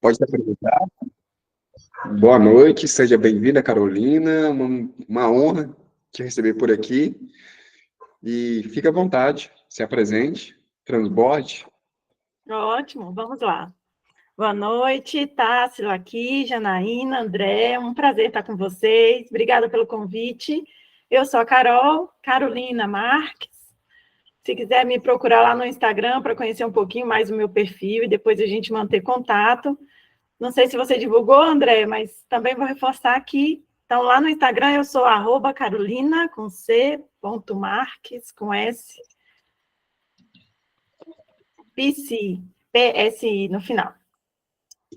Pode se apresentar. Boa noite, seja bem-vinda, Carolina. Uma honra te receber por aqui. E fique à vontade, se apresente, transborde. Ótimo, vamos lá. Boa noite, Tássila aqui, Janaína, André, um prazer estar com vocês. Obrigada pelo convite. Eu sou a Carolina Marques. Se quiser me procurar lá no Instagram para conhecer um pouquinho mais o meu perfil e depois a gente manter contato. Não sei se você divulgou, André, mas também vou reforçar aqui. Então, lá no Instagram eu sou @carolina, com C, ponto Marques, com S, PSI no final.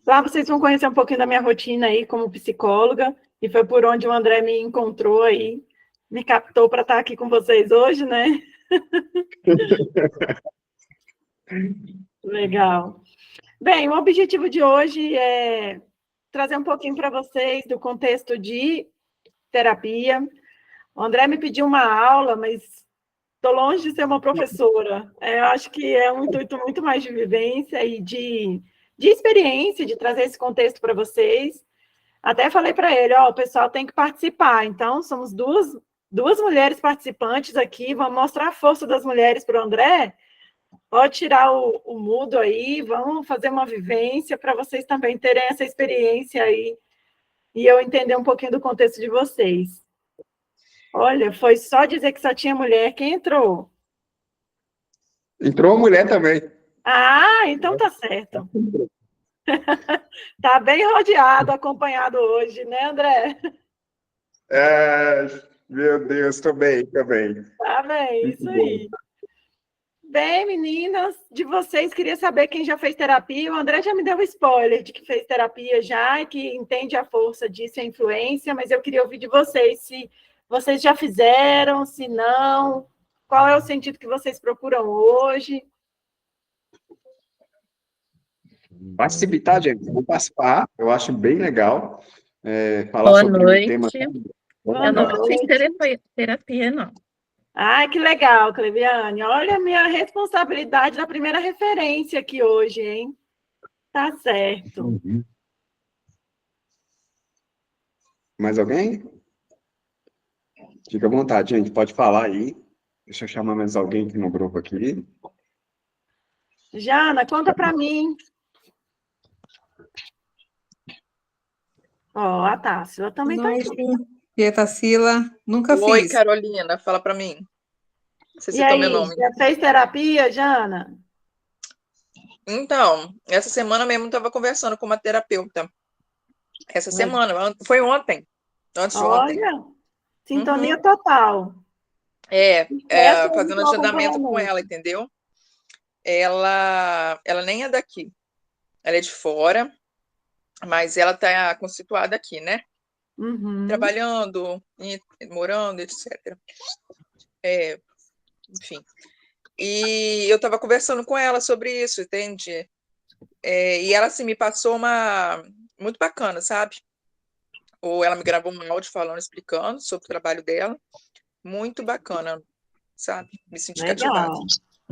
Lá vocês vão conhecer um pouquinho da minha rotina aí como psicóloga, e foi por onde o André me encontrou aí, me captou para estar aqui com vocês hoje, né? Legal. Bem, o objetivo de hoje é trazer um pouquinho para vocês do contexto de terapia. O André me pediu uma aula, mas estou longe de ser uma professora. Eu acho que é um intuito muito mais de vivência e de experiência, de trazer esse contexto para vocês. Até falei para ele, o pessoal tem que participar. Então, somos duas mulheres participantes aqui, vamos mostrar a força das mulheres para o André. Pode tirar o mudo aí, vamos fazer uma vivência para vocês também terem essa experiência aí e eu entender um pouquinho do contexto de vocês. Olha, foi só dizer que só tinha mulher, quem entrou? Entrou uma mulher também. Ah, então tá certo. Tá bem rodeado, acompanhado hoje, né, André? Meu Deus, estou bem. Tá bem, isso aí. Bem, meninas, de vocês, queria saber quem já fez terapia. O André já me deu um spoiler de que fez terapia já e que entende a força disso e a influência, mas eu queria ouvir de vocês se vocês já fizeram, se não, qual é o sentido que vocês procuram hoje. Participar, gente. Vou participar, eu acho bem legal. Falar Boa sobre noite. o tema. Boa Eu nunca fiz noite. terapia, não. Ai, que legal, Cleviane. Olha a minha responsabilidade da primeira referência aqui hoje, hein? Tá certo. Uhum. Mais alguém? Fica à vontade, gente. Pode falar aí. Deixa eu chamar mais alguém aqui no grupo aqui. Jana, conta para mim. A Tássila também está aqui. Tia Tarsila, nunca Oi, fiz. Carolina, fala para mim. Você E citou aí, meu nome. já fez terapia, Jana? Então, essa semana mesmo eu estava conversando com uma terapeuta. Essa semana, foi ontem. Antes de ontem. Olha, sintonia total. Fazendo agendamento com ela, entendeu? Ela nem é daqui. Ela é de fora, mas ela está constituída aqui, né? Uhum. Trabalhando, morando, etc. Enfim. E eu estava conversando com ela sobre isso, entende? E ela, assim, me passou uma... Muito bacana, sabe? Ou ela me gravou um áudio falando, explicando sobre o trabalho dela. Muito bacana, sabe? Me senti cativada.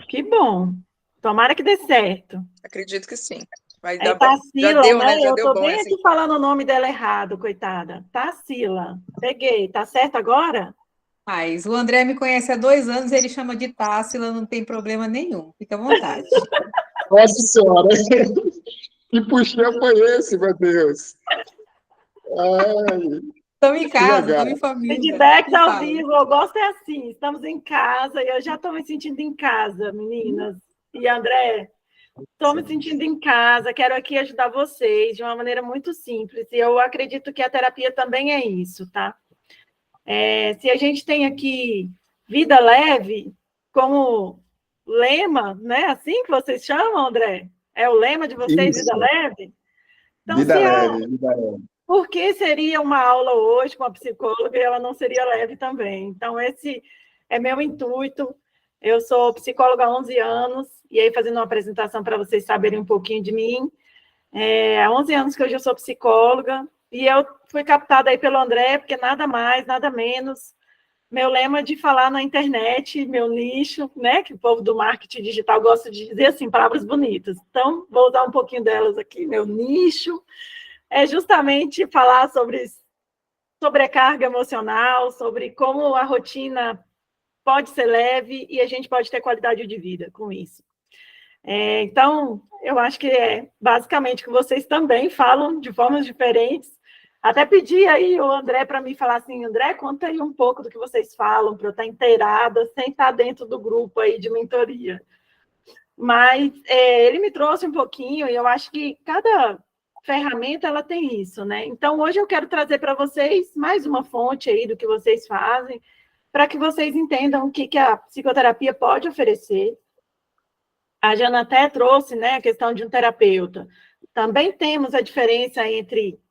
Que bom. Tomara que dê certo. Acredito que sim. Vai É dar bom. Já Tarsila, deu, né? né? Já Eu deu tô bom. bem Assim. aqui falando o nome dela errado, coitada. Tarsila. Peguei. Tá certo agora? Mas o André me conhece há 2 anos, ele chama de Tássila, não tem problema nenhum. Fica à vontade. Nossa Senhora! Que puxão foi esse, meu Deus? Ai, Estamos em casa, legal. estamos em família. Feedback ao vivo, eu gosto é assim. Estamos em casa e eu já estou me sentindo em casa, meninas. E André, estou me sentindo em casa, quero aqui ajudar vocês de uma maneira muito simples. E eu acredito que a terapia também é isso, tá? Se a gente tem aqui vida leve como lema, né? Assim que vocês chamam, André? É o lema de vocês, Isso. vida leve? Então, Vida leve, vida leve. por que seria uma aula hoje com a psicóloga e ela não seria leve também? Então, esse é meu intuito. Eu sou psicóloga há 11 anos, e aí fazendo uma apresentação para vocês saberem um pouquinho de mim. Há 11 anos que hoje eu sou psicóloga, e eu fui captada aí pelo André, porque nada mais, nada menos, meu lema de falar na internet, meu nicho, né, que o povo do marketing digital gosta de dizer assim, palavras bonitas. Então, vou usar um pouquinho delas aqui. Meu nicho é justamente falar sobre sobrecarga emocional, sobre como a rotina pode ser leve e a gente pode ter qualidade de vida com isso. Então, eu acho que basicamente que vocês também falam de formas diferentes. Até pedi aí o André para mim falar assim, André, conta aí um pouco do que vocês falam, para eu estar inteirada, sem estar dentro do grupo aí de mentoria. Mas ele me trouxe um pouquinho, e eu acho que cada ferramenta ela tem isso, né? Então, hoje eu quero trazer para vocês mais uma fonte aí do que vocês fazem, para que vocês entendam o que a psicoterapia pode oferecer. A Jana até trouxe, né, a questão de um terapeuta. Também temos a diferença entre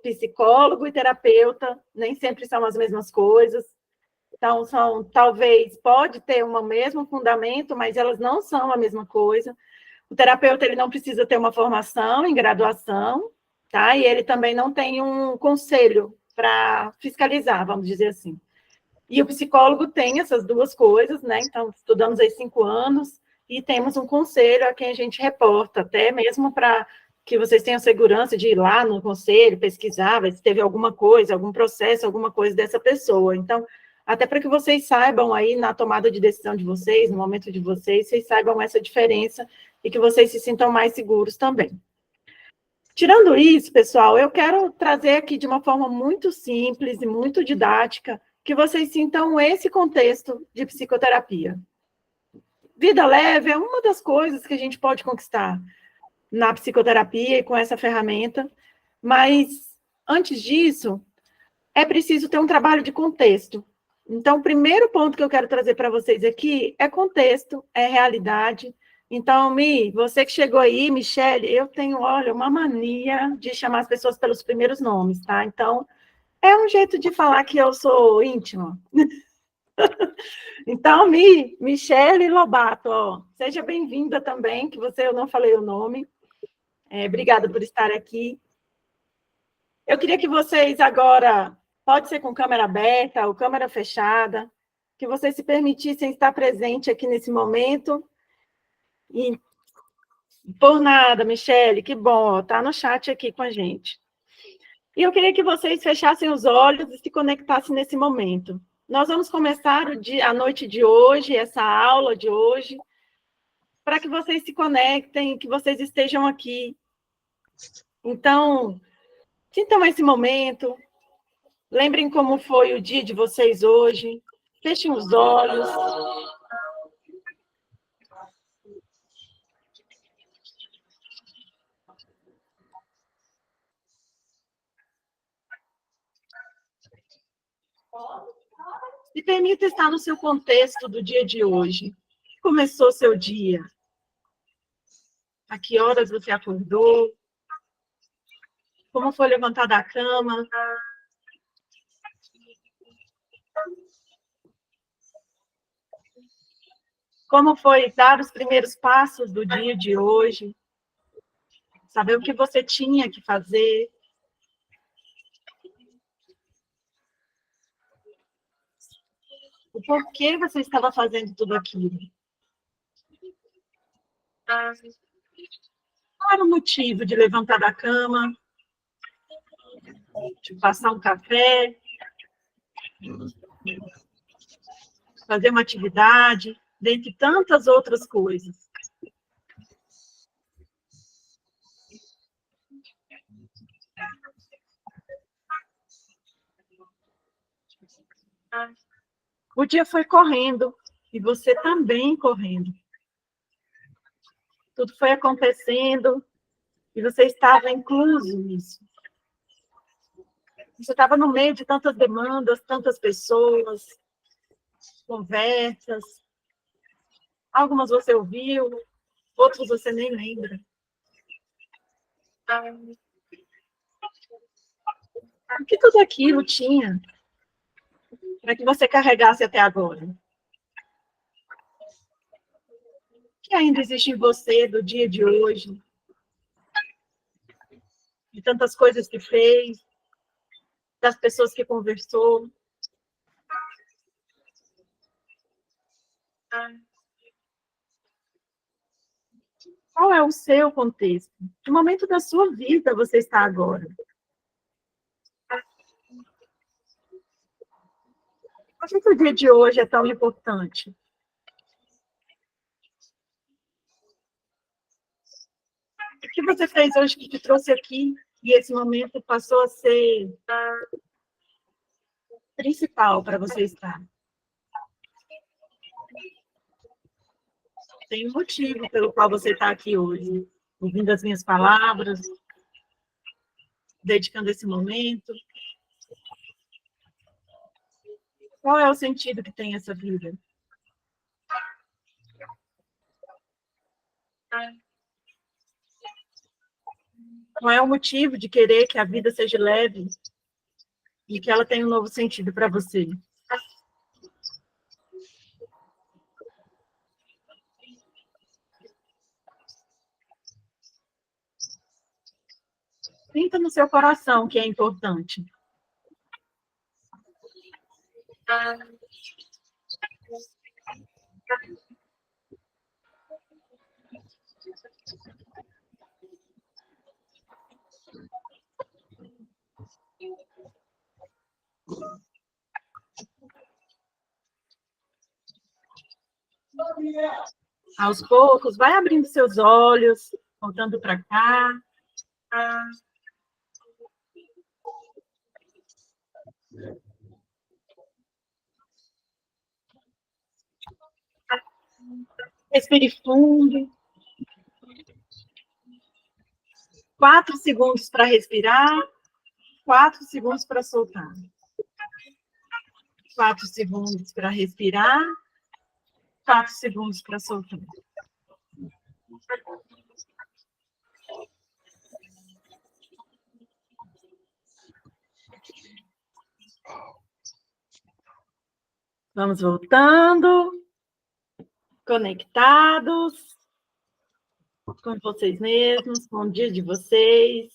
psicólogo e terapeuta, nem sempre são as mesmas coisas. Então, talvez, pode ter um mesmo fundamento, mas elas não são a mesma coisa. O terapeuta, ele não precisa ter uma formação em graduação, tá? E ele também não tem um conselho para fiscalizar, vamos dizer assim. E o psicólogo tem essas duas coisas, né? Então, estudamos aí 5 anos e temos um conselho a quem a gente reporta, até mesmo para que vocês tenham segurança de ir lá no conselho, pesquisar, ver se teve alguma coisa, algum processo, alguma coisa dessa pessoa. Então, até para que vocês saibam aí na tomada de decisão de vocês, no momento de vocês saibam essa diferença e que vocês se sintam mais seguros também. Tirando isso, pessoal, eu quero trazer aqui de uma forma muito simples e muito didática que vocês sintam esse contexto de psicoterapia. Vida leve é uma das coisas que a gente pode conquistar na psicoterapia e com essa ferramenta, mas antes disso, é preciso ter um trabalho de contexto. Então, o primeiro ponto que eu quero trazer para vocês aqui é contexto, é realidade. Então, você que chegou aí, Michele, eu tenho, olha, uma mania de chamar as pessoas pelos primeiros nomes, tá? Então, é um jeito de falar que eu sou íntima. Então, Michele Lobato, ó, seja bem-vinda também, que eu não falei o nome. Obrigada por estar aqui. Eu queria que vocês agora, pode ser com câmera aberta ou câmera fechada, que vocês se permitissem estar presente aqui nesse momento. E, por nada, Michele, que bom, tá no chat aqui com a gente. E eu queria que vocês fechassem os olhos e se conectassem nesse momento. Nós vamos começar a noite de hoje, essa aula de hoje, para que vocês se conectem, que vocês estejam aqui. Então, sintam esse momento, lembrem como foi o dia de vocês hoje, fechem os olhos. Se permita estar no seu contexto do dia de hoje. Começou seu dia? A que horas você acordou? Como foi levantar da cama? Como foi dar os primeiros passos do dia de hoje? Saber o que você tinha que fazer? O porquê você estava fazendo tudo aquilo? Qual era o motivo de levantar da cama? De passar um café? Fazer uma atividade? Dentre tantas outras coisas. O dia foi correndo, e você também correndo. Tudo foi acontecendo, e você estava incluso nisso. Você estava no meio de tantas demandas, tantas pessoas, conversas. Algumas você ouviu, outras você nem lembra. O que tudo aquilo tinha para que você carregasse até agora? O que ainda existe em você do dia de hoje? De tantas coisas que fez, das pessoas que conversou. Qual é o seu contexto? Que momento da sua vida você está agora? Por que o dia de hoje é tão importante? O que você fez hoje que te trouxe aqui e esse momento passou a ser principal para você estar? Tem um motivo pelo qual você está aqui hoje, ouvindo as minhas palavras, dedicando esse momento. Qual é o sentido que tem essa vida? Qual é o motivo de querer que a vida seja leve e que ela tenha um novo sentido para você? Sinta no seu coração que é importante. Aos poucos, vai abrindo seus olhos, voltando para cá. Respire fundo. 4 segundos para respirar, 4 segundos para soltar. 4 segundos para respirar, 4 segundos para soltar. Vamos voltando, conectados com vocês mesmos, com o dia de vocês.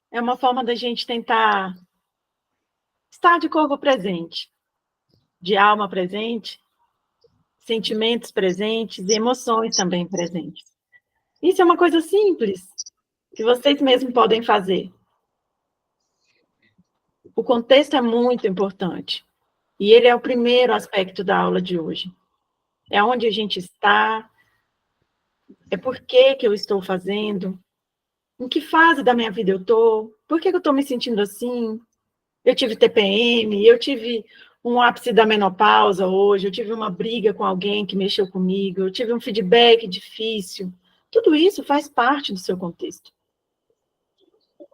É uma forma da gente tentar estar de corpo presente, de alma presente, sentimentos presentes e emoções também presentes. Isso é uma coisa simples, que vocês mesmos podem fazer. O contexto é muito importante. E ele é o primeiro aspecto da aula de hoje. É onde a gente está, é por que eu estou fazendo, em que fase da minha vida eu estou, por que eu estou me sentindo assim. Eu tive TPM, eu tive um ápice da menopausa hoje, eu tive uma briga com alguém que mexeu comigo, eu tive um feedback difícil. Tudo isso faz parte do seu contexto.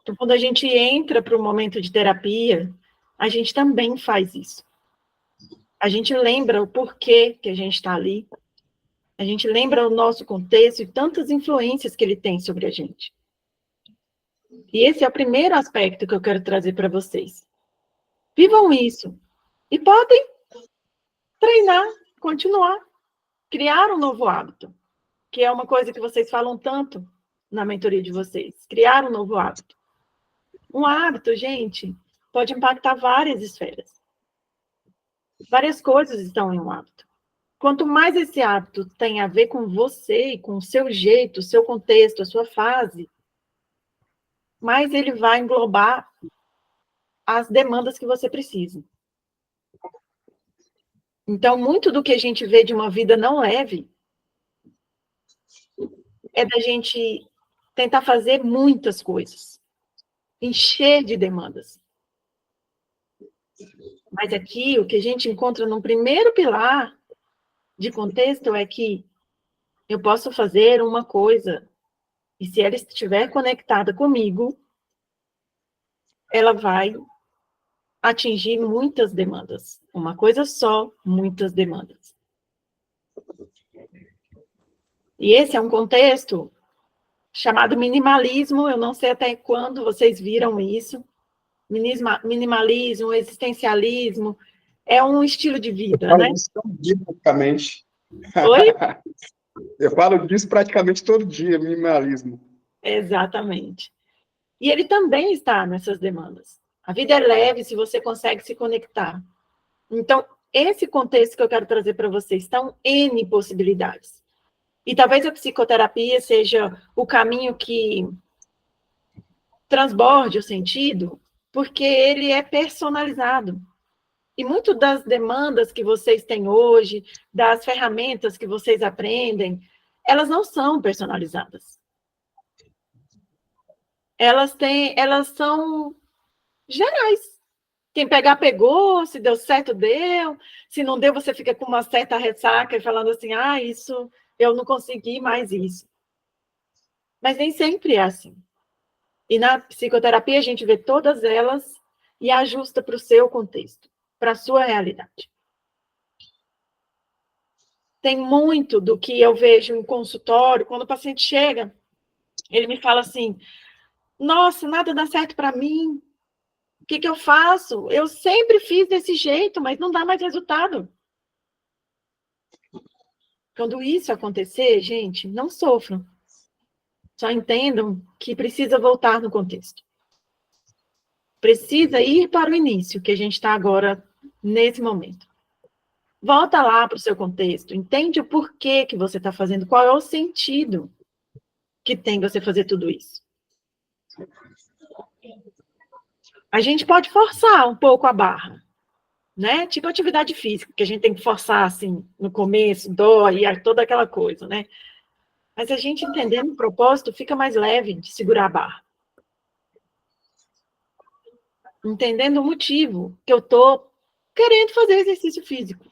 Então, quando a gente entra para o momento de terapia, a gente também faz isso. A gente lembra o porquê que a gente está ali, a gente lembra o nosso contexto e tantas influências que ele tem sobre a gente. E esse é o primeiro aspecto que eu quero trazer para vocês. Vivam isso. E podem treinar, continuar, criar um novo hábito, que é uma coisa que vocês falam tanto na mentoria de vocês. Criar um novo hábito. Um hábito, gente, pode impactar várias esferas. Várias coisas estão em um hábito. Quanto mais esse hábito tem a ver com você, com o seu jeito, o seu contexto, a sua fase, mais ele vai englobar as demandas que você precisa. Então, muito do que a gente vê de uma vida não leve é da gente tentar fazer muitas coisas, encher de demandas. Mas aqui, o que a gente encontra no primeiro pilar de contexto é que eu posso fazer uma coisa, e se ela estiver conectada comigo, ela vai atingir muitas demandas. Uma coisa só, muitas demandas. E esse é um contexto chamado minimalismo, eu não sei até quando vocês viram isso. Minimalismo, existencialismo, é um estilo de vida, né? Isso todo dia, praticamente. Oi? Eu falo disso praticamente todo dia, minimalismo. Exatamente. E ele também está nessas demandas. A vida é leve se você consegue se conectar. Então, esse contexto que eu quero trazer para vocês, estão N possibilidades. E talvez a psicoterapia seja o caminho que transborde o sentido, porque ele é personalizado. E muito das demandas que vocês têm hoje, das ferramentas que vocês aprendem, elas não são personalizadas. Elas são gerais. Quem pegar, pegou, se deu certo, deu. Se não deu, você fica com uma certa ressaca e falando assim, isso, eu não consegui mais isso. Mas nem sempre é assim. E na psicoterapia a gente vê todas elas e ajusta para o seu contexto, para a sua realidade. Tem muito do que eu vejo em consultório, quando o paciente chega, ele me fala assim, nossa, nada dá certo para mim, o que eu faço? Eu sempre fiz desse jeito, mas não dá mais resultado. Quando isso acontecer, gente, não sofram. Só entendam que precisa voltar no contexto. Precisa ir para o início, que a gente está agora, nesse momento. Volta lá para o seu contexto, entende o porquê que você está fazendo, qual é o sentido que tem você fazer tudo isso. A gente pode forçar um pouco a barra, né? Tipo atividade física, que a gente tem que forçar, assim, no começo, dói, toda aquela coisa, né? Mas a gente entendendo o propósito, fica mais leve de segurar a barra. Entendendo o motivo que eu estou querendo fazer exercício físico.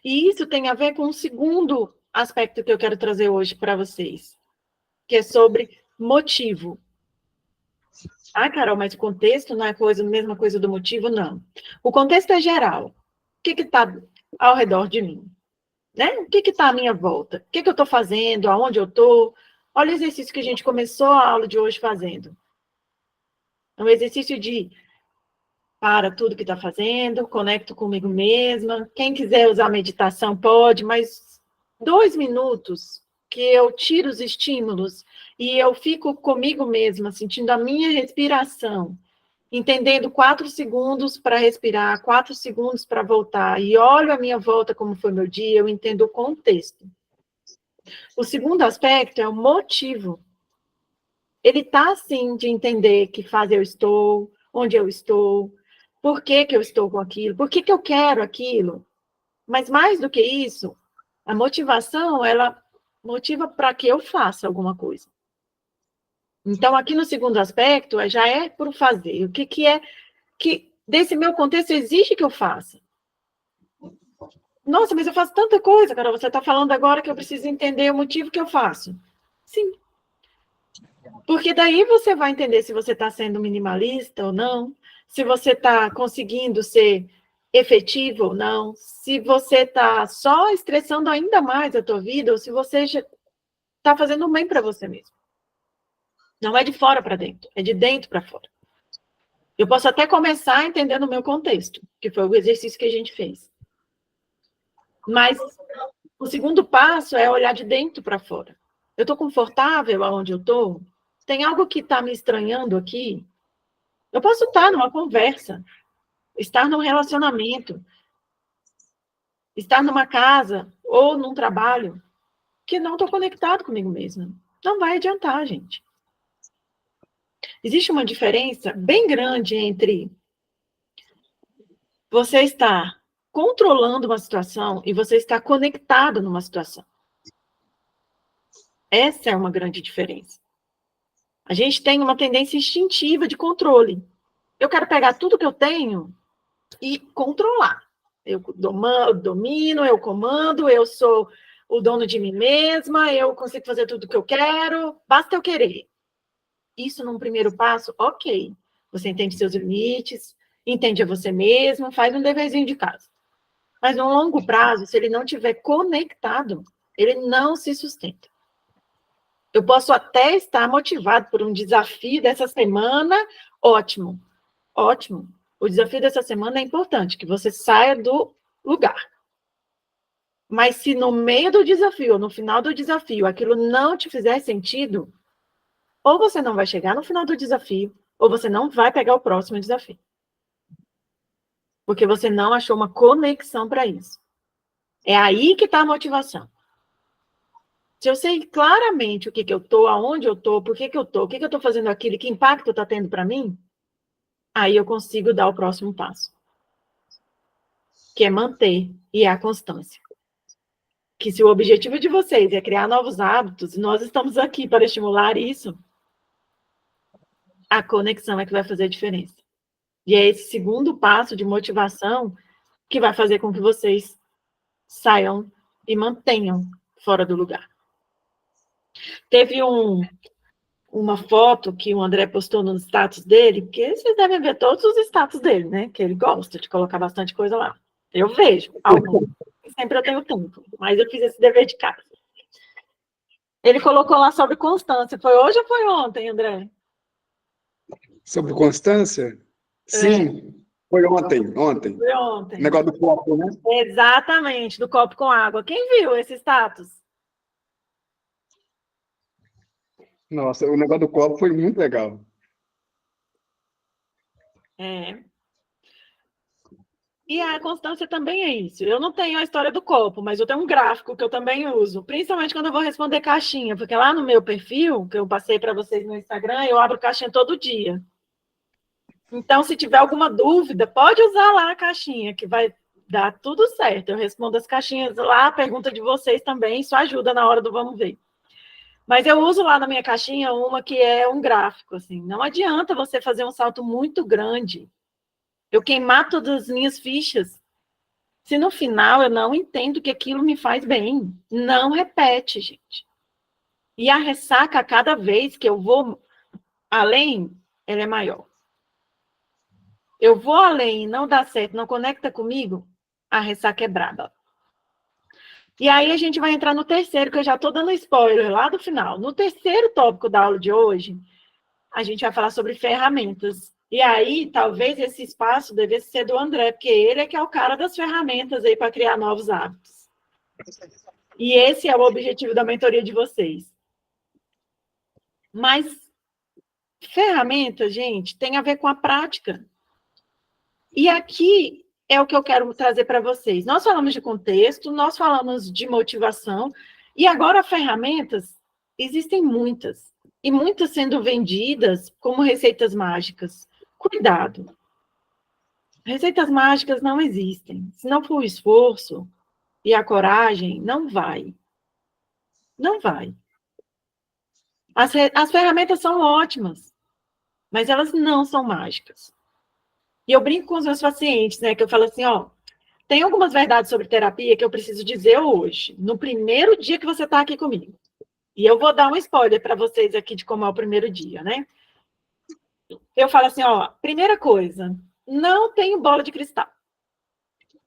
E isso tem a ver com o segundo aspecto que eu quero trazer hoje para vocês, que é sobre motivo. Carol, mas o contexto não é a mesma coisa do motivo? Não. O contexto é geral. O que está ao redor de mim? Né? O que está à minha volta? O que eu estou fazendo? Aonde eu estou? Olha o exercício que a gente começou a aula de hoje fazendo. É um exercício de para tudo que está fazendo, conecto comigo mesma. Quem quiser usar meditação pode, mas 2 minutos que eu tiro os estímulos e eu fico comigo mesma, sentindo a minha respiração, entendendo 4 segundos para respirar, 4 segundos para voltar, e olho a minha volta como foi meu dia, eu entendo o contexto. O segundo aspecto é o motivo. Ele está, sim, de entender que fase eu estou, onde eu estou, por que eu estou com aquilo, por que eu quero aquilo. Mas mais do que isso, a motivação, ela motiva para que eu faça alguma coisa. Então, aqui no segundo aspecto, já é por fazer. O que é que, desse meu contexto, exige que eu faça? Nossa, mas eu faço tanta coisa, Carol, você está falando agora que eu preciso entender o motivo que eu faço. Sim. Porque daí você vai entender se você está sendo minimalista ou não, se você está conseguindo ser efetivo ou não, se você está só estressando ainda mais a tua vida, ou se você já está fazendo bem para você mesmo. Não é de fora para dentro, é de dentro para fora. Eu posso até começar entendendo o meu contexto, que foi o exercício que a gente fez. Mas o segundo passo é olhar de dentro para fora. Eu estou confortável aonde eu estou? Tem algo que está me estranhando aqui? Eu posso estar numa conversa, estar num relacionamento, estar numa casa ou num trabalho que não estou conectado comigo mesma. Não vai adiantar, gente. Existe uma diferença bem grande entre você estar controlando uma situação e você estar conectado numa situação. Essa é uma grande diferença. A gente tem uma tendência instintiva de controle. Eu quero pegar tudo que eu tenho e controlar. Eu domino, eu comando, eu sou o dono de mim mesma, eu consigo fazer tudo o que eu quero, basta eu querer. Isso, num primeiro passo, ok. Você entende seus limites, entende a você mesmo, faz um deverzinho de casa. Mas, no longo prazo, se ele não estiver conectado, ele não se sustenta. Eu posso até estar motivado por um desafio dessa semana, ótimo, ótimo. O desafio dessa semana é importante, que você saia do lugar. Mas se no meio do desafio, ou no final do desafio, aquilo não te fizer sentido, ou você não vai chegar no final do desafio, ou você não vai pegar o próximo desafio. Porque você não achou uma conexão para isso. É aí que está a motivação. Se eu sei claramente o que eu estou, aonde eu estou, por que eu estou, o que eu estou fazendo aquilo, que impacto está tendo para mim, aí eu consigo dar o próximo passo. Que é manter, e é a constância. Que se o objetivo de vocês é criar novos hábitos, e nós estamos aqui para estimular isso, a conexão é que vai fazer a diferença. E é esse segundo passo de motivação que vai fazer com que vocês saiam e mantenham fora do lugar. Teve uma foto que o André postou no status dele, porque vocês devem ver todos os status dele, né? Que ele gosta de colocar bastante coisa lá. Eu vejo, alguns. Sempre eu tenho tempo, mas eu fiz esse dever de casa. Ele colocou lá sobre constância. Foi hoje ou foi ontem, André? Sobre constância? Sim, foi ontem. Foi ontem. O negócio do copo, né? Exatamente, do copo com água. Quem viu esse status? Nossa, o negócio do copo foi muito legal. É. E a constância também é isso. Eu não tenho a história do copo, mas eu tenho um gráfico que eu também uso, principalmente quando eu vou responder caixinha, porque lá no meu perfil, que eu passei para vocês no Instagram, eu abro caixinha todo dia. Então, se tiver alguma dúvida, pode usar lá a caixinha, que vai dar tudo certo. Eu respondo as caixinhas lá, a pergunta de vocês também, isso ajuda na hora do vamos ver. Mas eu uso lá na minha caixinha uma que é um gráfico, assim. Não adianta você fazer um salto muito grande, eu queimar todas as minhas fichas, se no final eu não entendo que aquilo me faz bem. Não repete, gente. E a ressaca, cada vez que eu vou além, ela é maior. Eu vou além e não dá certo, não conecta comigo, a ressaca é braba. E aí a gente vai entrar no terceiro, que eu já estou dando spoiler lá do final. No terceiro tópico da aula de hoje, a gente vai falar sobre ferramentas. E aí, talvez esse espaço devesse ser do André, porque ele é que é o cara das ferramentas aí para criar novos hábitos. E esse é o objetivo da mentoria de vocês. Mas ferramenta, gente, tem a ver com a prática. E aqui é o que eu quero trazer para vocês. Nós falamos de contexto, nós falamos de motivação, e agora ferramentas, existem muitas. E muitas sendo vendidas como receitas mágicas. Cuidado. Receitas mágicas não existem. Se não for o esforço e a coragem, não vai. Não vai. As ferramentas são ótimas, mas elas não são mágicas. E eu brinco com os meus pacientes, né? Que eu falo assim, ó, tem algumas verdades sobre terapia que eu preciso dizer hoje, no primeiro dia que você está aqui comigo. E eu vou dar um spoiler para vocês aqui de como é o primeiro dia, né? Eu falo assim, ó, primeira coisa, não tenho bola de cristal.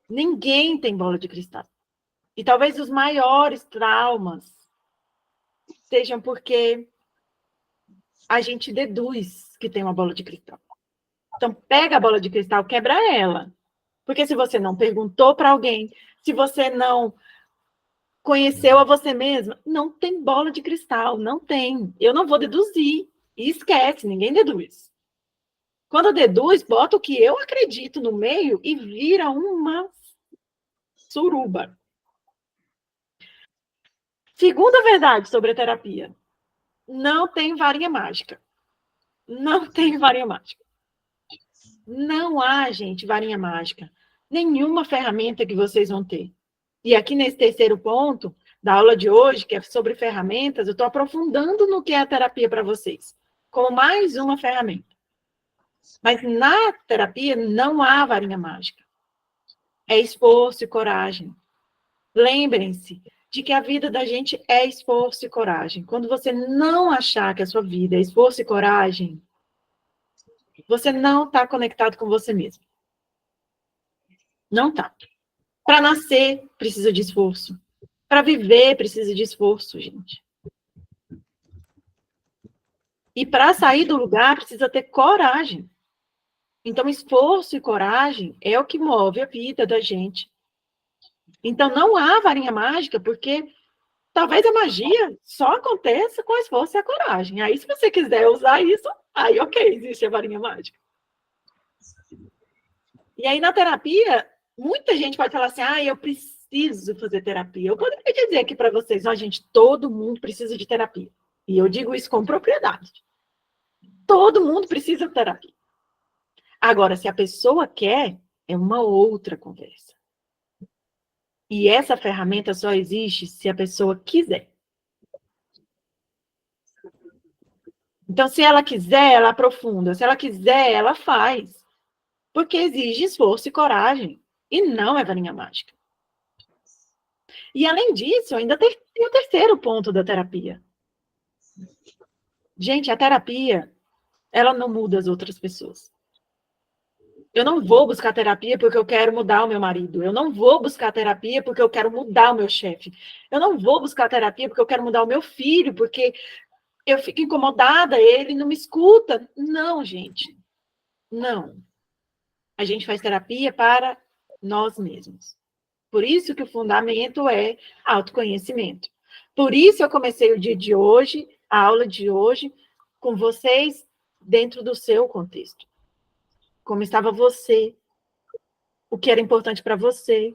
Ninguém tem bola de cristal. E talvez os maiores traumas sejam porque a gente deduz que tem uma bola de cristal. Então, pega a bola de cristal, quebra ela. Porque se você não perguntou para alguém, se você não conheceu a você mesma, não tem bola de cristal, não tem. Eu não vou deduzir. E esquece, ninguém deduz. Quando deduz, bota o que eu acredito no meio e vira uma suruba. Segunda verdade sobre a terapia. Não tem varinha mágica. Não tem varinha mágica. Não há, gente, varinha mágica. Nenhuma ferramenta que vocês vão ter. E aqui nesse terceiro ponto da aula de hoje, que é sobre ferramentas, eu estou aprofundando no que é a terapia para vocês, como mais uma ferramenta. Mas na terapia não há varinha mágica. É esforço e coragem. Lembrem-se de que a vida da gente é esforço e coragem. Quando você não achar que a sua vida é esforço e coragem, você não está conectado com você mesmo. Não está. Para nascer, precisa de esforço. Para viver, precisa de esforço, gente. E para sair do lugar, precisa ter coragem. Então, esforço e coragem é o que move a vida da gente. Então, não há varinha mágica, porque talvez a magia só aconteça com o esforço e a coragem. Aí, se você quiser usar isso, aí, ok, existe a varinha mágica. E aí, na terapia, muita gente pode falar assim, eu preciso fazer terapia. Eu poderia dizer aqui para vocês, gente, todo mundo precisa de terapia. E eu digo isso com propriedade. Todo mundo precisa de terapia. Agora, se a pessoa quer, é uma outra conversa. E essa ferramenta só existe se a pessoa quiser. Então, se ela quiser, ela aprofunda. Se ela quiser, ela faz. Porque exige esforço e coragem. E não é varinha mágica. E, além disso, ainda tem o terceiro ponto da terapia. Gente, a terapia, ela não muda as outras pessoas. Eu não vou buscar terapia porque eu quero mudar o meu marido. Eu não vou buscar terapia porque eu quero mudar o meu chefe. Eu não vou buscar terapia porque eu quero mudar o meu filho, porque eu fico incomodada, ele não me escuta. Não, gente. Não. A gente faz terapia para nós mesmos. Por isso que o fundamento é autoconhecimento. Por isso eu comecei o dia de hoje, a aula de hoje, com vocês dentro do seu contexto. Como estava você, o que era importante para você.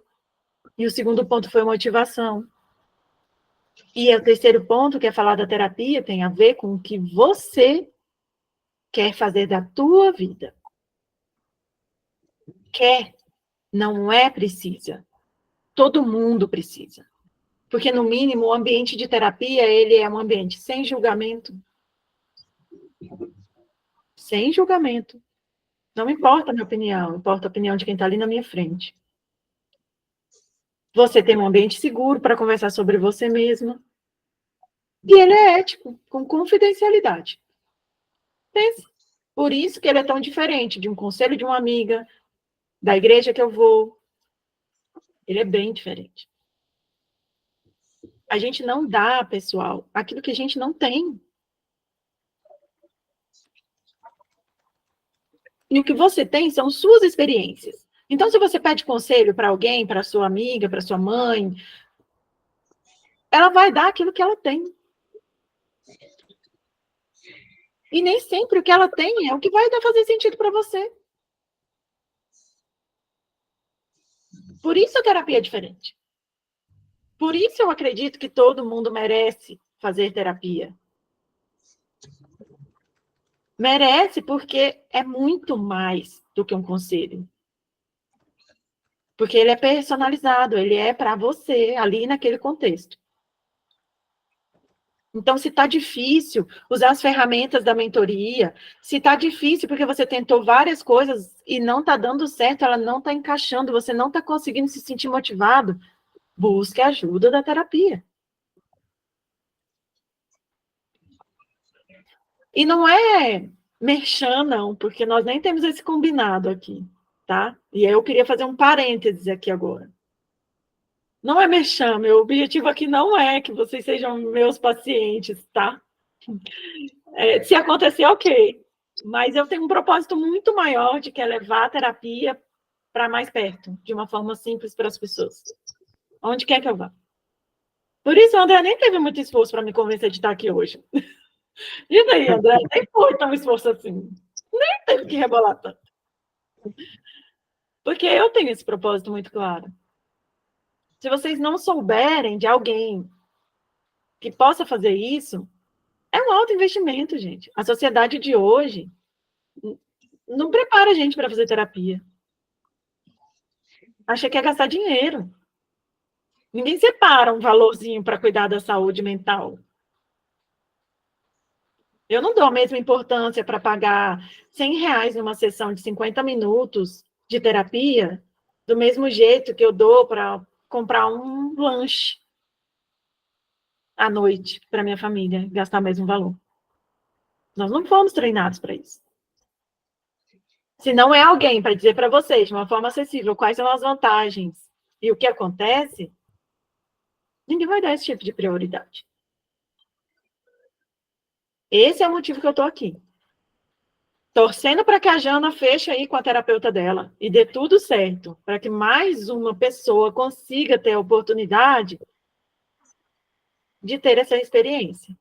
E o segundo ponto foi motivação. E o terceiro ponto, que é falar da terapia, tem a ver com o que você quer fazer da tua vida. Quer, não é precisa. Todo mundo precisa. Porque, no mínimo, o ambiente de terapia, ele é um ambiente sem julgamento. Sem julgamento. Não importa a minha opinião, importa a opinião de quem está ali na minha frente. Você tem um ambiente seguro para conversar sobre você mesma. E ele é ético, com confidencialidade. Pense. Por isso que ele é tão diferente de um conselho de uma amiga, da igreja que eu vou. Ele é bem diferente. A gente não dá, pessoal, aquilo que a gente não tem. E o que você tem são suas experiências. Então, se você pede conselho para alguém, para sua amiga, para sua mãe, ela vai dar aquilo que ela tem. E nem sempre o que ela tem é o que vai fazer sentido para você. Por isso a terapia é diferente. Por isso eu acredito que todo mundo merece fazer terapia. Merece porque é muito mais do que um conselho. Porque ele é personalizado, ele é para você, ali naquele contexto. Então, se está difícil usar as ferramentas da mentoria, se está difícil porque você tentou várias coisas e não está dando certo, ela não está encaixando, você não está conseguindo se sentir motivado, busque a ajuda da terapia. E não é merchan, não, porque nós nem temos esse combinado aqui, tá? E aí eu queria fazer um parênteses aqui agora. Não é merchan, meu objetivo aqui não é que vocês sejam meus pacientes, tá? Se acontecer, ok. Mas eu tenho um propósito muito maior de que é levar a terapia para mais perto, de uma forma simples para as pessoas. Onde quer que eu vá. Por isso, o André nem teve muito esforço para me convencer de estar aqui hoje. E daí, André? Nem foi tão esforço assim. Nem teve que rebolar tanto. Porque eu tenho esse propósito muito claro. Se vocês não souberem de alguém que possa fazer isso, é um alto investimento, gente. A sociedade de hoje não prepara a gente para fazer terapia. Acha que é gastar dinheiro. Ninguém separa um valorzinho para cuidar da saúde mental. Eu não dou a mesma importância para pagar R$ 100 numa sessão de 50 minutos de terapia, do mesmo jeito que eu dou para comprar um lanche à noite para minha família, gastar o mesmo valor. Nós não fomos treinados para isso. Se não é alguém para dizer para vocês, de uma forma acessível, quais são as vantagens e o que acontece, ninguém vai dar esse tipo de prioridade. Esse é o motivo que eu estou aqui. Torcendo para que a Jana feche aí com a terapeuta dela e dê tudo certo, para que mais uma pessoa consiga ter a oportunidade de ter essa experiência,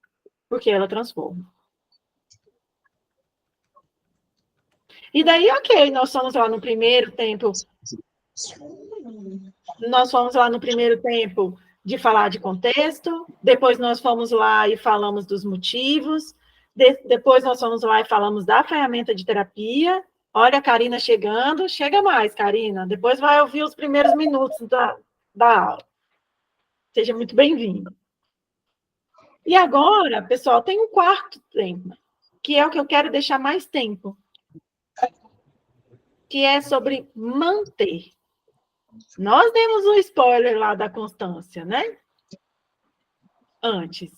porque ela transforma. E daí, ok, nós fomos lá no primeiro tempo de falar de contexto, depois nós fomos lá e falamos dos motivos, depois nós fomos lá e falamos da ferramenta de terapia. Olha a Karina chegando, chega mais, Karina, depois vai ouvir os primeiros minutos da aula. Seja muito bem-vindo. E agora, pessoal, tem um quarto tema, que é o que eu quero deixar mais tempo, que é sobre manter. Nós demos um spoiler lá da constância, né? Antes.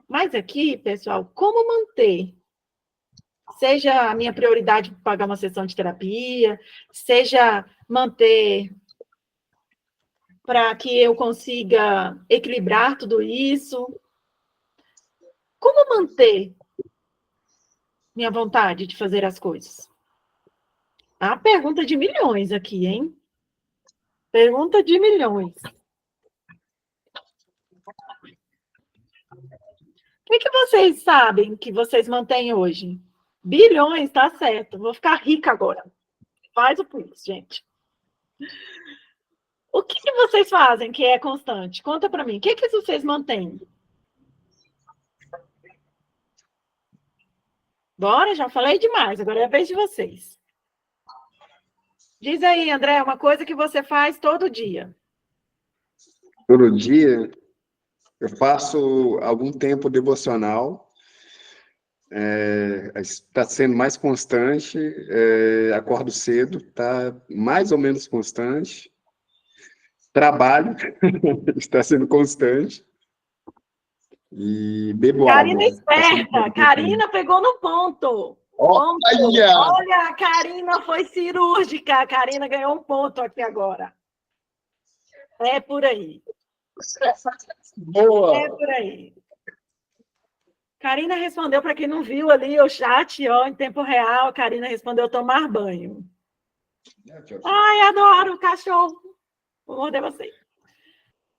Mas aqui, pessoal, como manter? Seja a minha prioridade pagar uma sessão de terapia, seja manter para que eu consiga equilibrar tudo isso. Como manter minha vontade de fazer as coisas? A pergunta de milhões aqui, hein? Pergunta de milhões. O que vocês sabem que vocês mantêm hoje? Bilhões, tá certo. Vou ficar rica agora. Faz o quiz, gente. O que vocês fazem que é constante? Conta para mim. O que vocês mantêm? Bora, já falei demais. Agora é a vez de vocês. Diz aí, André, uma coisa que você faz todo dia. Todo dia eu faço algum tempo devocional. Está sendo mais constante. Acordo cedo, está mais ou menos constante. Trabalho, está sendo constante. E bebo Karina água. esperta. Karina pegou no ponto. Olha, a Karina foi cirúrgica. A Karina ganhou um ponto aqui agora. É por aí. Boa! É por aí. Karina respondeu, para quem não viu ali o chat, ó, em tempo real, a Karina respondeu tomar banho. Ai, adoro o cachorro. Vou morder você.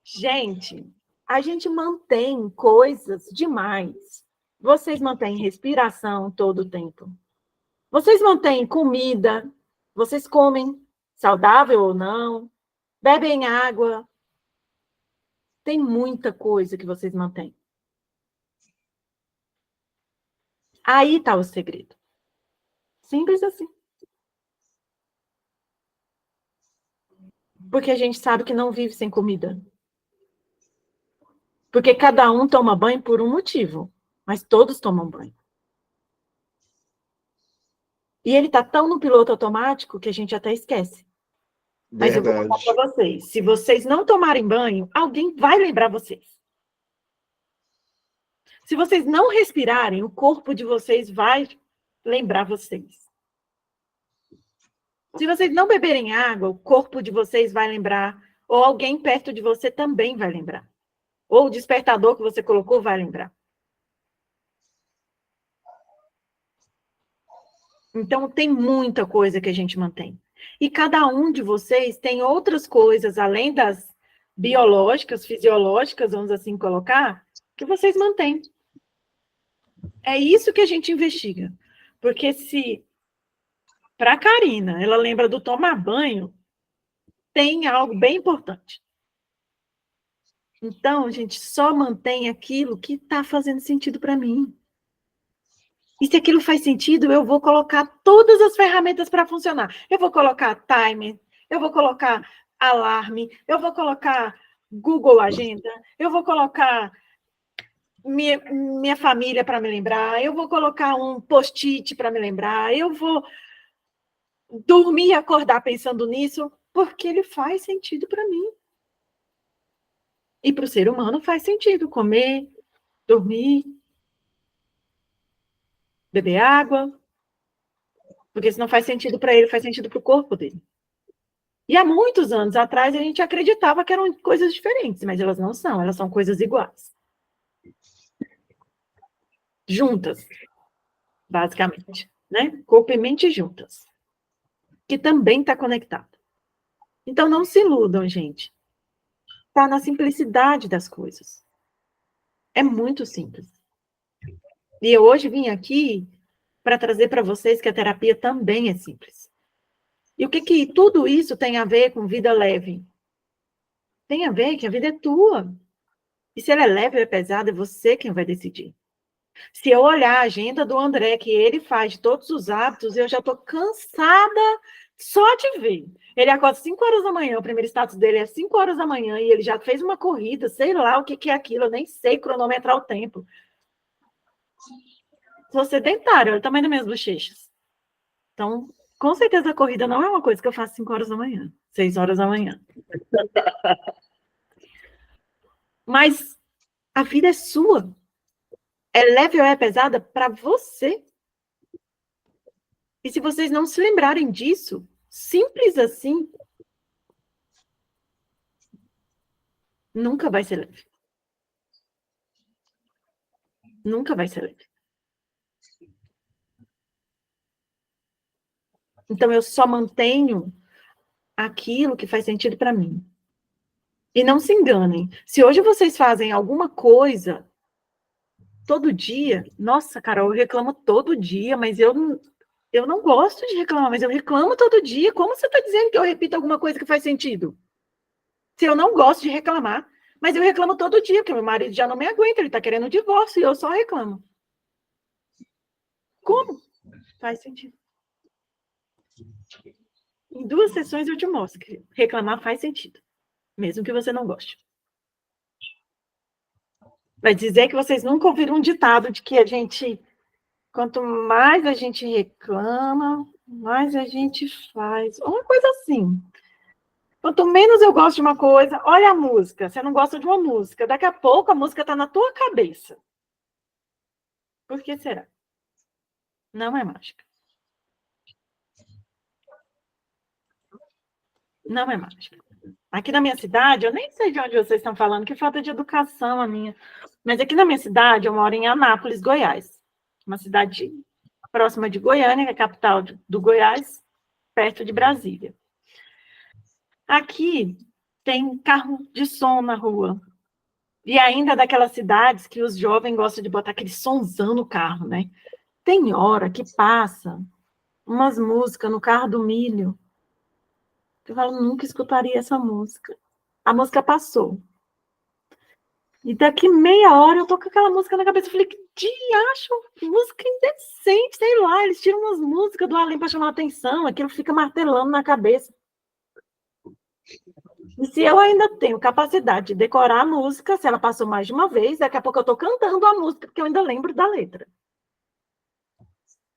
Gente, a gente mantém coisas demais. Vocês mantêm respiração todo o tempo. Vocês mantêm comida. Vocês comem saudável ou não. Bebem água. Tem muita coisa que vocês mantêm. Aí está o segredo. Simples assim. Porque a gente sabe que não vive sem comida. Porque cada um toma banho por um motivo, mas todos tomam banho. E ele está tão no piloto automático que a gente até esquece. Mas eu vou contar para vocês. Se vocês não tomarem banho, alguém vai lembrar vocês. Se vocês não respirarem, o corpo de vocês vai lembrar vocês. Se vocês não beberem água, o corpo de vocês vai lembrar, ou alguém perto de você também vai lembrar. Ou o despertador que você colocou vai lembrar. Então, tem muita coisa que a gente mantém. E cada um de vocês tem outras coisas, além das biológicas, fisiológicas, vamos assim colocar, que vocês mantêm. É isso que a gente investiga. Porque se, para a Karina, ela lembra do tomar banho, tem algo bem importante. Então, a gente só mantém aquilo que está fazendo sentido para mim. E se aquilo faz sentido, eu vou colocar todas as ferramentas para funcionar. Eu vou colocar timer, eu vou colocar alarme, eu vou colocar Google Agenda, eu vou colocar minha família para me lembrar, eu vou colocar um post-it para me lembrar, eu vou dormir e acordar pensando nisso, porque ele faz sentido para mim. E para o ser humano faz sentido comer, dormir, beber água, porque se não faz sentido para ele, faz sentido para o corpo dele. E há muitos anos atrás a gente acreditava que eram coisas diferentes, mas elas não são, elas são coisas iguais. Juntas, basicamente, né? Corpo e mente juntas. Que também está conectado. Então não se iludam, gente. Está na simplicidade das coisas. É muito simples. E eu hoje vim aqui para trazer para vocês que a terapia também é simples. E o que tudo isso tem a ver com vida leve? Tem a ver que a vida é tua. E se ela é leve ou é pesada, é você quem vai decidir. Se eu olhar a agenda do André, que ele faz de todos os hábitos, eu já estou cansada só de ver. Ele acorda 5 horas da manhã, o primeiro status dele é 5 horas da manhã, e ele já fez uma corrida, sei lá o que é aquilo, eu nem sei cronometrar o tempo. Sou sedentária, olha o tamanho das minhas bochechas. Então, com certeza a corrida não é uma coisa que eu faço 5 horas da manhã, 6 horas da manhã. Mas a vida é sua. É leve ou é pesada para você. E se vocês não se lembrarem disso, simples assim, nunca vai ser leve. Nunca vai ser leve. Então, eu só mantenho aquilo que faz sentido para mim. E não se enganem. Se hoje vocês fazem alguma coisa todo dia, nossa, Carol, eu reclamo todo dia, mas eu não gosto de reclamar, mas eu reclamo todo dia. Como você está dizendo que eu repito alguma coisa que faz sentido? Se eu não gosto de reclamar, mas eu reclamo todo dia, porque meu marido já não me aguenta, ele está querendo divórcio e eu só reclamo. Como? Faz sentido. Em 2 sessões eu te mostro que reclamar faz sentido, mesmo que você não goste. Vai dizer que vocês nunca ouviram um ditado de que quanto mais a gente reclama, mais a gente faz. Uma coisa assim. Quanto menos eu gosto de uma coisa, olha a música, você não gosta de uma música, daqui a pouco a música está na tua cabeça. Por que será? Não é mágica. Não é mágica. Aqui na minha cidade, eu nem sei de onde vocês estão falando, que falta de educação a minha. Mas aqui na minha cidade, eu moro em Anápolis, Goiás. Uma cidade próxima de Goiânia, que é a capital do Goiás, perto de Brasília. Aqui tem carro de som na rua. E ainda daquelas cidades que os jovens gostam de botar aquele sonzão no carro, né? Tem hora que passa umas músicas no carro do milho. Eu falo, nunca escutaria essa música. A música passou. E daqui meia hora eu tô com aquela música na cabeça. Eu falei, que diacho, música indecente, sei lá. Eles tiram umas músicas do além para chamar a atenção, aquilo fica martelando na cabeça. E se eu ainda tenho capacidade de decorar a música, se ela passou mais de uma vez, daqui a pouco eu tô cantando a música, porque eu ainda lembro da letra.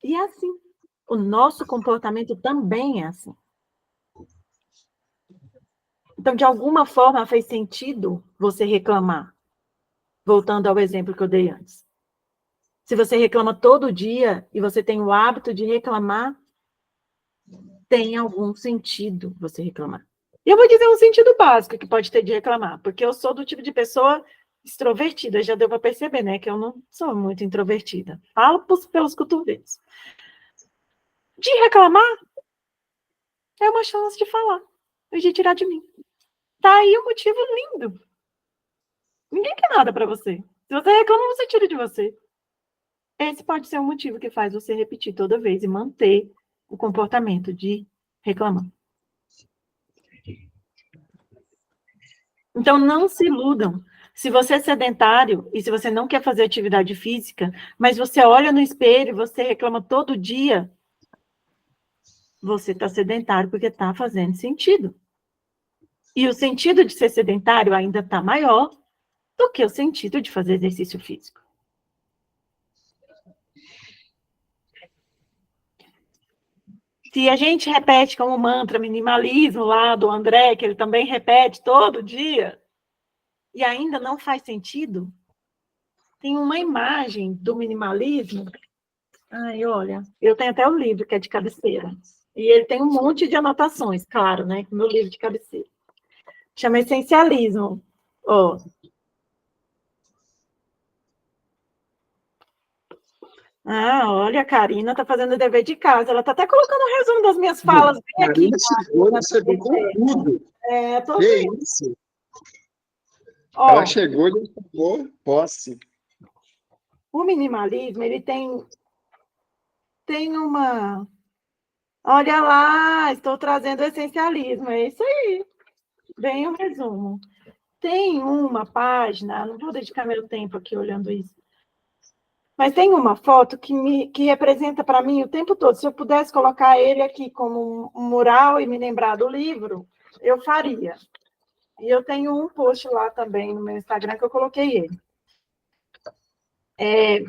E é assim. O nosso comportamento também é assim. Então, de alguma forma, fez sentido você reclamar. Voltando ao exemplo que eu dei antes. Se você reclama todo dia e você tem o hábito de reclamar, tem algum sentido você reclamar. E eu vou dizer um sentido básico que pode ter de reclamar, porque eu sou do tipo de pessoa extrovertida, já deu para perceber, né, que eu não sou muito introvertida. Falo pelos cotovelos. De reclamar é uma chance de falar e de tirar de mim. Tá aí um motivo lindo. Ninguém quer nada para você. Se você reclama, você tira de você. Esse pode ser um motivo que faz você repetir toda vez e manter o comportamento de reclamar. Então, não se iludam. Se você é sedentário e se você não quer fazer atividade física, mas você olha no espelho e você reclama todo dia, você está sedentário porque está fazendo sentido. E o sentido de ser sedentário ainda está maior do que o sentido de fazer exercício físico. Se a gente repete como mantra minimalismo lá do André, que ele também repete todo dia, e ainda não faz sentido, tem uma imagem do minimalismo. Ai, olha, eu tenho até o livro que é de cabeceira. E ele tem um monte de anotações, claro, né? Meu livro de cabeceira. Chama Essencialismo. Ó. Ah, olha, a Karina está fazendo o dever de casa. Ela está até colocando o resumo das minhas falas bem aqui. Karina chegou com tudo. Tô Que vendo. isso? Ó, Ela chegou e tomou posse. o minimalismo, ele tem tem uma... Olha lá, estou trazendo o essencialismo. É isso aí. Vem o resumo. Tem uma página, não vou dedicar meu tempo aqui olhando isso, mas tem uma foto que representa para mim o tempo todo. Se eu pudesse colocar ele aqui como um mural e me lembrar do livro, eu faria. E eu tenho um post lá também no meu Instagram que eu coloquei ele.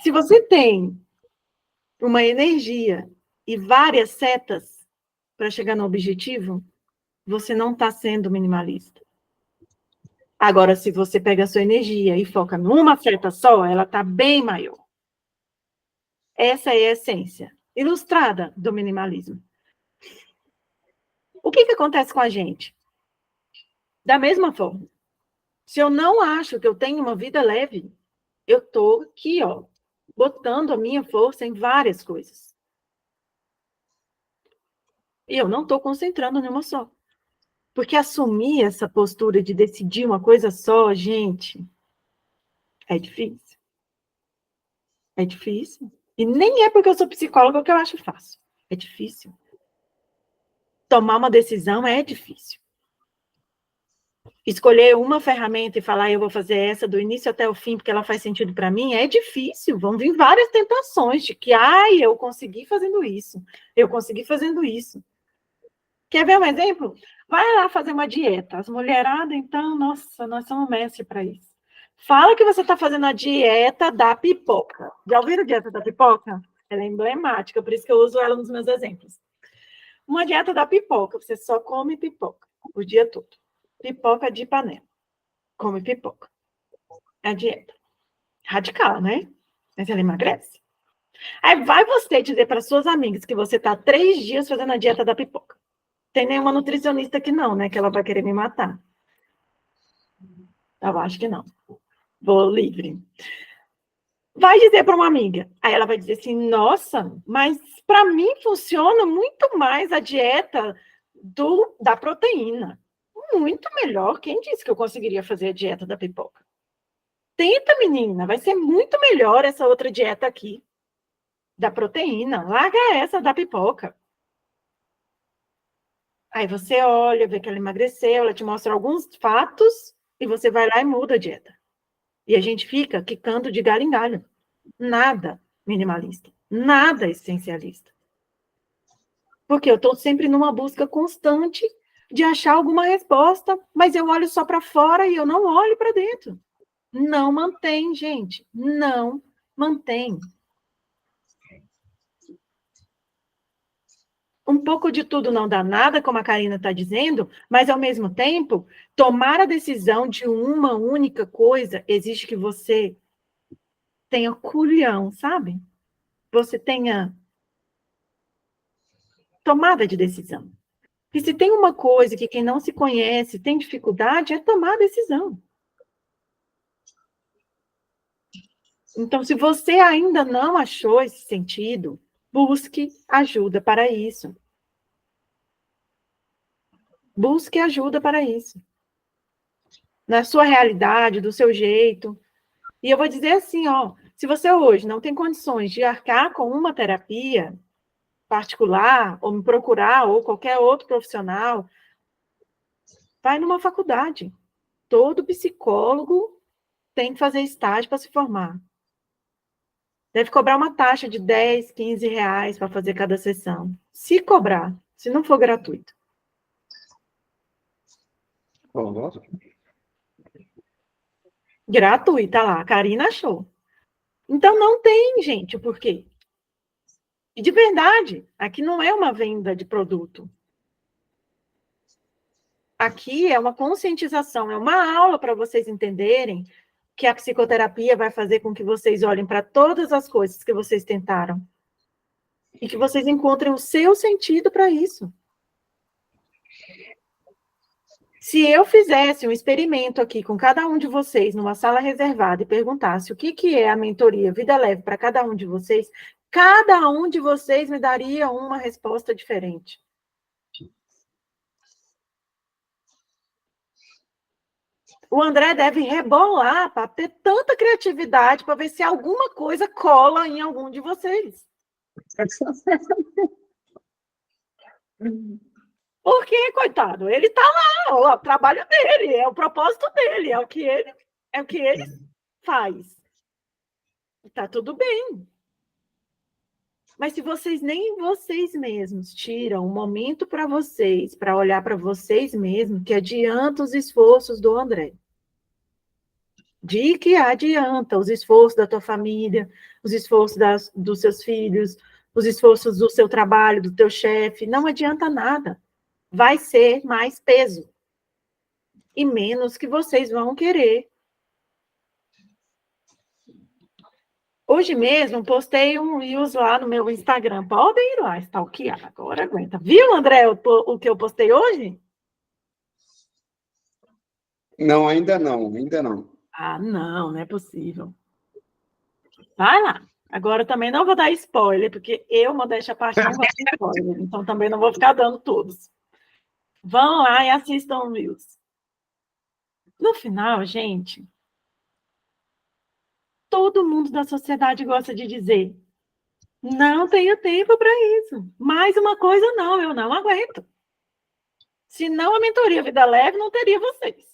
Se você tem uma energia e várias setas para chegar no objetivo, você não está sendo minimalista. Agora, se você pega a sua energia e foca numa seta só, ela está bem maior. Essa é a essência ilustrada do minimalismo. O que acontece com a gente? Da mesma forma, se eu não acho que eu tenho uma vida leve, eu estou aqui, ó, botando a minha força em várias coisas. E eu não estou concentrando em uma só. Porque assumir essa postura de decidir uma coisa só, gente, é difícil. É difícil. E nem é porque eu sou psicóloga que eu acho fácil. É difícil. Tomar uma decisão é difícil. Escolher uma ferramenta e falar, eu vou fazer essa do início até o fim, porque ela faz sentido para mim, é difícil. Vão vir várias tentações de que, eu consegui fazendo isso. Eu consegui fazendo isso. Quer ver um exemplo? Vai lá fazer uma dieta. As mulheradas, então, nossa, nós somos mestres para isso. Fala que você está fazendo a dieta da pipoca. Já ouviram a dieta da pipoca? Ela é emblemática, por isso que eu uso ela nos meus exemplos. Uma dieta da pipoca, você só come pipoca o dia todo. Pipoca de panela. Come pipoca. É a dieta. Radical, né? Mas ela emagrece. Aí vai você dizer para suas amigas que você está 3 dias fazendo a dieta da pipoca. Tem nenhuma nutricionista que não, né? Que ela vai querer me matar. Eu acho que não. Vou livre. Vai dizer para uma amiga. Aí ela vai dizer assim, nossa, mas para mim funciona muito mais a dieta da proteína. Muito melhor. Quem disse que eu conseguiria fazer a dieta da pipoca? Tenta, menina. Vai ser muito melhor essa outra dieta aqui. Da proteína. Larga essa da pipoca. Aí você olha, vê que ela emagreceu, ela te mostra alguns fatos e você vai lá e muda a dieta. E a gente fica quicando de galho em galho. Nada minimalista. Nada essencialista. Porque eu estou sempre numa busca constante de achar alguma resposta, mas eu olho só para fora e eu não olho para dentro. Não mantém, gente. Não mantém. Um pouco de tudo não dá nada, como a Karina está dizendo, mas, ao mesmo tempo, tomar a decisão de uma única coisa exige que você tenha culhão, sabe? Você tenha tomada de decisão. E se tem uma coisa que quem não se conhece tem dificuldade, é tomar a decisão. Então, se você ainda não achou esse sentido, busque ajuda para isso. Busque ajuda para isso. Na sua realidade, do seu jeito. E eu vou dizer assim, ó, se você hoje não tem condições de arcar com uma terapia particular, ou me procurar, ou qualquer outro profissional, vai numa faculdade. Todo psicólogo tem que fazer estágio para se formar. Deve cobrar uma taxa de 10, 15 reais para fazer cada sessão. Se cobrar, se não for gratuito. Nossa. Gratuita lá, a Karina achou. Então não tem, gente, o porquê. E de verdade, aqui não é uma venda de produto. Aqui é uma conscientização, é uma aula para vocês entenderem que a psicoterapia vai fazer com que vocês olhem para todas as coisas que vocês tentaram e que vocês encontrem o seu sentido para isso. Se eu fizesse um experimento aqui com cada um de vocês numa sala reservada e perguntasse o que é a mentoria Vida Leve para cada um de vocês, cada um de vocês me daria uma resposta diferente. O André deve rebolar para ter tanta criatividade para ver se alguma coisa cola em algum de vocês. Porque, coitado, ele está lá, o trabalho dele, é o propósito dele, é o que ele faz. Está tudo bem. Mas se vocês nem vocês mesmos tiram um momento para vocês, para olhar para vocês mesmos, que adianta os esforços do André. De que adianta os esforços da tua família, os esforços dos seus filhos, os esforços do seu trabalho, do teu chefe, não adianta nada. Vai ser mais peso. E menos que vocês vão querer. Hoje mesmo, postei um Reels lá no meu Instagram. Podem ir lá, stalkear. Agora aguenta. Viu, André, o que eu postei hoje? Não, ainda não, ainda não. Ah, não é possível. Vai lá. Agora também não vou dar spoiler, porque eu, modéstia à parte, não gosto de spoiler. Então também não vou ficar dando todos. Vão lá e assistam o Reels. No final, gente, todo mundo da sociedade gosta de dizer: não tenho tempo para isso. Mais uma coisa não, eu não aguento. Se não a mentoria Vida Leve, não teria vocês.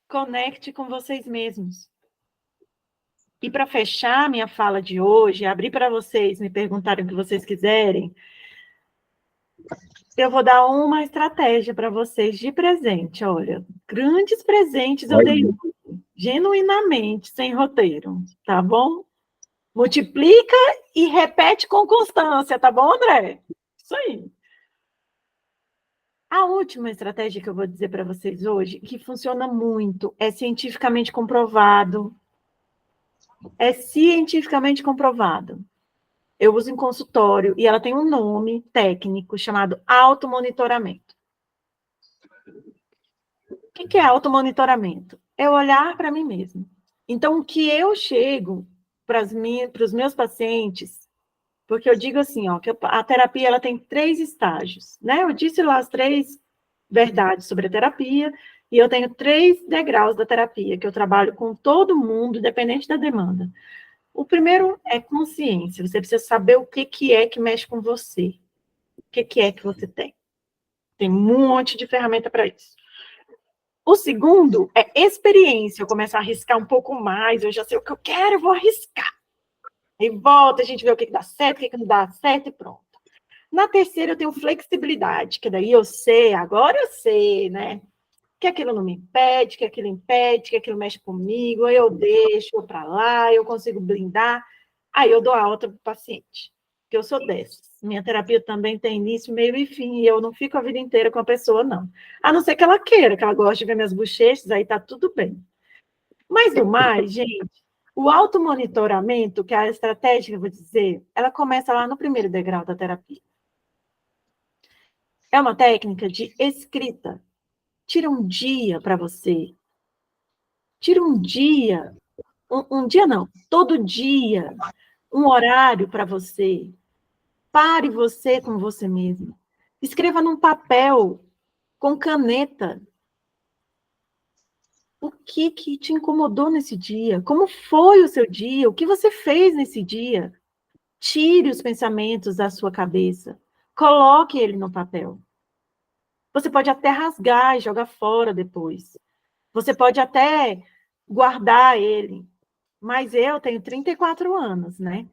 Conecte com vocês mesmos. E para fechar minha fala de hoje, abrir para vocês me perguntarem o que vocês quiserem, eu vou dar uma estratégia para vocês de presente. Olha, grandes presentes eu dei genuinamente, sem roteiro, tá bom? Multiplica e repete com constância, tá bom, André? Isso aí. A última estratégia que eu vou dizer para vocês hoje, que funciona muito, é cientificamente comprovado. É cientificamente comprovado. Eu uso em consultório e ela tem um nome técnico chamado automonitoramento. O que é automonitoramento? É olhar para mim mesmo. Então, o que eu chego para os meus pacientes, porque eu digo assim, ó, que a terapia ela tem 3 estágios, né? Eu disse lá as 3 verdades sobre a terapia, e eu tenho 3 degraus da terapia, que eu trabalho com todo mundo, independente da demanda. O primeiro é consciência. Você precisa saber o que é que mexe com você. O que é que você tem. Tem um monte de ferramenta para isso. O segundo é experiência. Eu começo a arriscar um pouco mais, eu já sei o que eu quero, eu vou arriscar. Aí volta, a gente vê o que dá certo, o que não dá certo e pronto. Na terceira, eu tenho flexibilidade, que daí eu sei, agora eu sei, né? Que aquilo não me impede, que aquilo impede, que aquilo mexe comigo, aí eu deixo para lá, eu consigo blindar, aí eu dou a alta para o paciente, que eu sou dessas. Minha terapia também tem início, meio e fim, e eu não fico a vida inteira com a pessoa, não. A não ser que ela queira, que ela goste de ver minhas bochechas, aí tá tudo bem. Mas, do mais, gente, o automonitoramento, que é a estratégia que eu vou dizer, ela começa lá no primeiro degrau da terapia. É uma técnica de escrita. Tira um dia para você. Tira um dia. Um dia não. Todo dia. Um horário para você. Pare você com você mesmo. Escreva num papel, com caneta. O que te incomodou nesse dia? Como foi o seu dia? O que você fez nesse dia? Tire os pensamentos da sua cabeça. Coloque ele no papel. Você pode até rasgar e jogar fora depois. Você pode até guardar ele. Mas eu tenho 34 anos, né?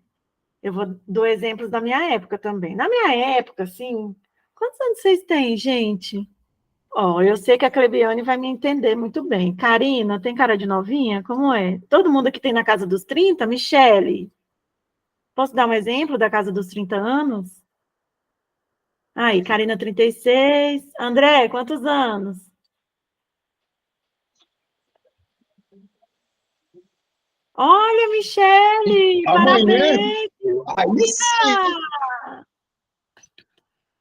Eu dou exemplos da minha época também. Na minha época, assim, quantos anos vocês têm, gente? Ó, eu sei que a Clebiane vai me entender muito bem. Karina, tem cara de novinha? Como é? Todo mundo aqui tem na casa dos 30? Michele, posso dar um exemplo da casa dos 30 anos? Aí, Karina, 36. André, quantos anos? Olha, Michele, Amanhã? parabéns! Aí sim!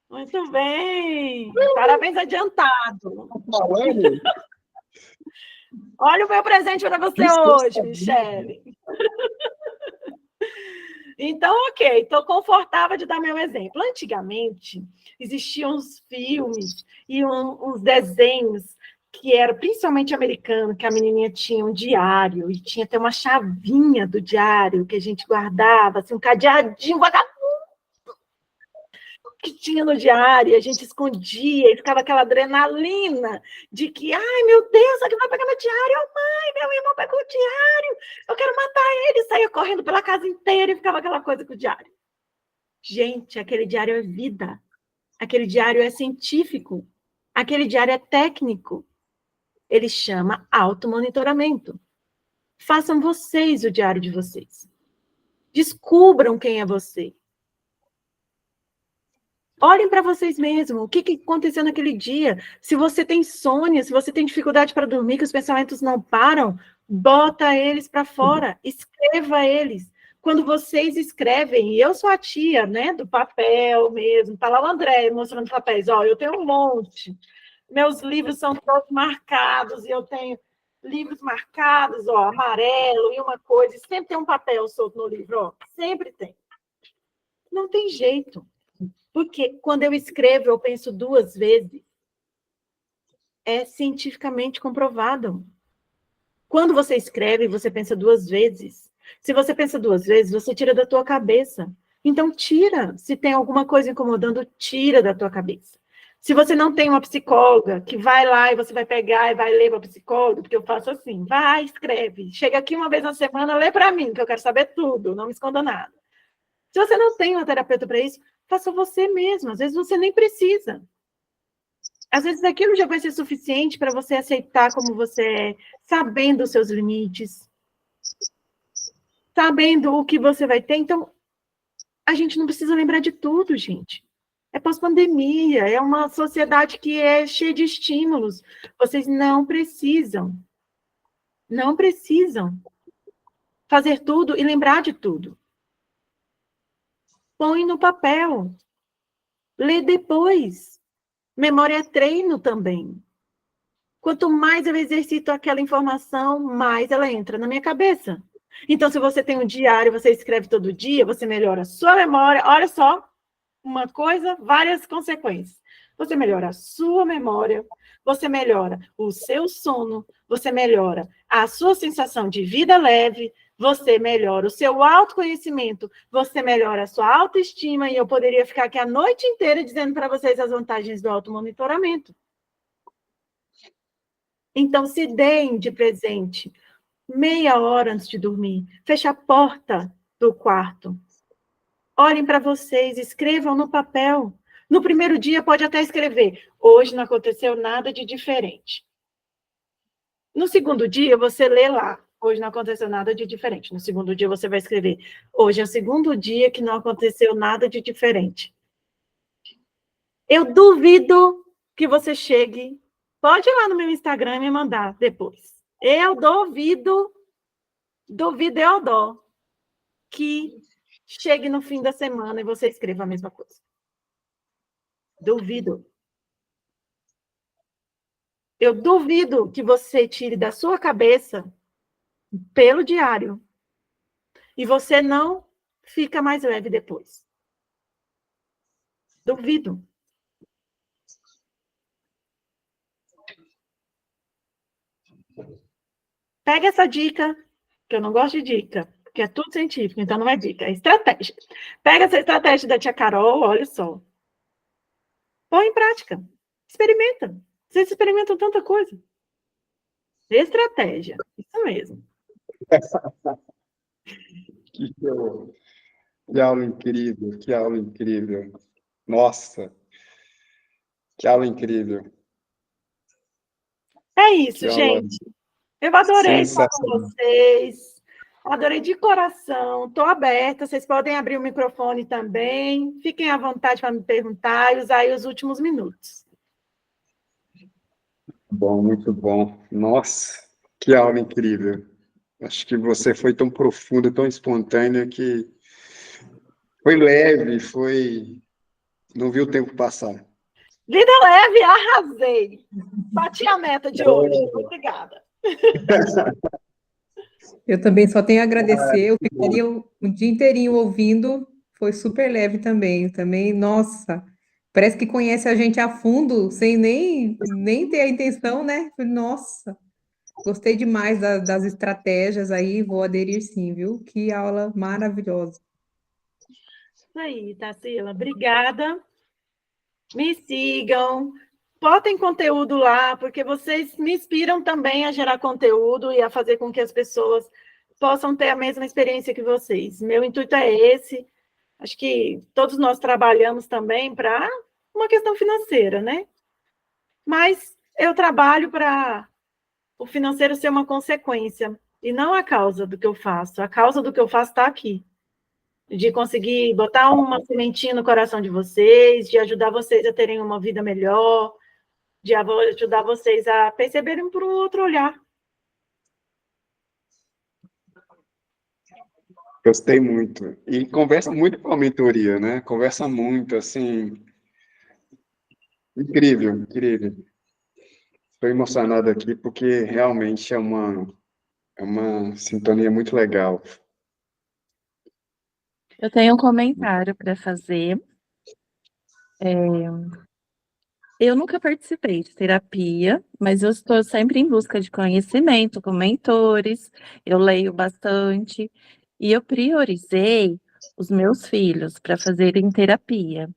Muito bem! Parabéns adiantado! Falando, Olha o meu presente para você hoje, Michele. Então, ok, estou confortável de dar meu exemplo. Antigamente, existiam uns filmes e uns desenhos que era principalmente americano, que a menininha tinha um diário e tinha até uma chavinha do diário que a gente guardava, assim, um cadeadinho vagabundo que tinha no diário, e a gente escondia, e ficava aquela adrenalina de que, ai, meu Deus, alguém vai pegar meu diário, oh, mãe, meu irmão pegou o diário, eu quero matar ele, saía correndo pela casa inteira e ficava aquela coisa com o diário. Gente, aquele diário é vida, aquele diário é científico, aquele diário é técnico, ele chama automonitoramento. Façam vocês o diário de vocês. Descubram quem é você. Olhem para vocês mesmos, o que aconteceu naquele dia. Se você tem insônia, se você tem dificuldade para dormir, que os pensamentos não param, bota eles para fora, escreva eles. Quando vocês escrevem, e eu sou a tia, né, do papel mesmo, tá lá o André mostrando papéis, ó, eu tenho um monte. Meus livros são todos marcados, e eu tenho livros marcados, ó, amarelo e uma coisa, e sempre tem um papel solto no livro, ó, sempre tem. Não tem jeito. Porque quando eu escrevo, eu penso 2 vezes. É cientificamente comprovado. Quando você escreve, você pensa 2 vezes. Se você pensa 2 vezes, você tira da tua cabeça. Então, tira. Se tem alguma coisa incomodando, tira da tua cabeça. Se você não tem uma psicóloga que vai lá e você vai pegar e vai ler para a psicóloga, porque eu faço assim, vai, escreve. Chega aqui uma vez na semana, lê para mim, que eu quero saber tudo, não me esconda nada. Se você não tem uma terapeuta para isso, faça você mesmo. Às vezes você nem precisa. Às vezes aquilo já vai ser suficiente para você aceitar como você é, sabendo os seus limites, sabendo o que você vai ter. Então, a gente não precisa lembrar de tudo, gente. É pós-pandemia, é uma sociedade que é cheia de estímulos. Vocês não precisam fazer tudo e lembrar de tudo. Põe no papel. Lê depois. Memória é treino também. Quanto mais eu exercito aquela informação, mais ela entra na minha cabeça. Então, se você tem um diário, você escreve todo dia, você melhora a sua memória. Olha só, uma coisa, várias consequências. Você melhora a sua memória, você melhora o seu sono, você melhora a sua sensação de vida leve, você melhora o seu autoconhecimento, você melhora a sua autoestima, e eu poderia ficar aqui a noite inteira dizendo para vocês as vantagens do automonitoramento. Então, se deem de presente meia hora antes de dormir, feche a porta do quarto, olhem para vocês, escrevam no papel. No primeiro dia, pode até escrever, hoje não aconteceu nada de diferente. No segundo dia, você lê lá, hoje não aconteceu nada de diferente. No segundo dia, você vai escrever, hoje é o segundo dia que não aconteceu nada de diferente. Eu duvido que você chegue, pode ir lá no meu Instagram e me mandar depois. Eu duvido que chegue no fim da semana e você escreva a mesma coisa. Duvido. Eu duvido que você tire da sua cabeça pelo diário e você não fica mais leve depois. Duvido. Pega essa dica, que eu não gosto de dica, porque é tudo científico, então não é dica, é estratégia. Pega essa estratégia da tia Carol, olha só. Põe em prática. Experimenta. Vocês experimentam tanta coisa. Estratégia. Isso mesmo. Que show. Que aula incrível, que aula incrível. Nossa, que aula incrível. É isso, Que aula gente. Eu adorei estar com sensacional. vocês. Adorei de coração. Estou aberta. Vocês podem abrir o microfone também. Fiquem à vontade para me perguntar e usar aí os últimos minutos. Bom, muito bom. Nossa, que aula incrível. Acho que você foi tão profunda, tão espontânea que foi leve, não viu o tempo passar. Vida leve, arrasei. Bati a meta de hoje. Obrigada. Eu também só tenho a agradecer. Eu ficaria o dia inteirinho ouvindo. Foi super leve também. Também, nossa, parece que conhece a gente a fundo, sem nem ter a intenção, né? Nossa, gostei demais das estratégias aí. Vou aderir sim, viu? Que aula maravilhosa. Isso aí, Tarsila. Obrigada. Me sigam. Botem conteúdo lá, porque vocês me inspiram também a gerar conteúdo e a fazer com que as pessoas possam ter a mesma experiência que vocês. Meu intuito é esse. Acho que todos nós trabalhamos também para uma questão financeira, né? Mas eu trabalho para o financeiro ser uma consequência e não a causa do que eu faço. A causa do que eu faço está aqui. De conseguir botar uma sementinha no coração de vocês, de ajudar vocês a terem uma vida melhor, de ajudar vocês a perceberem por um outro olhar. Gostei muito. E conversa muito com a mentoria, né? Conversa muito, assim, incrível, incrível. Estou emocionado aqui porque realmente é uma sintonia muito legal. Eu tenho um comentário para fazer. Eu nunca participei de terapia, mas eu estou sempre em busca de conhecimento com mentores, eu leio bastante, e eu priorizei os meus filhos para fazerem terapia.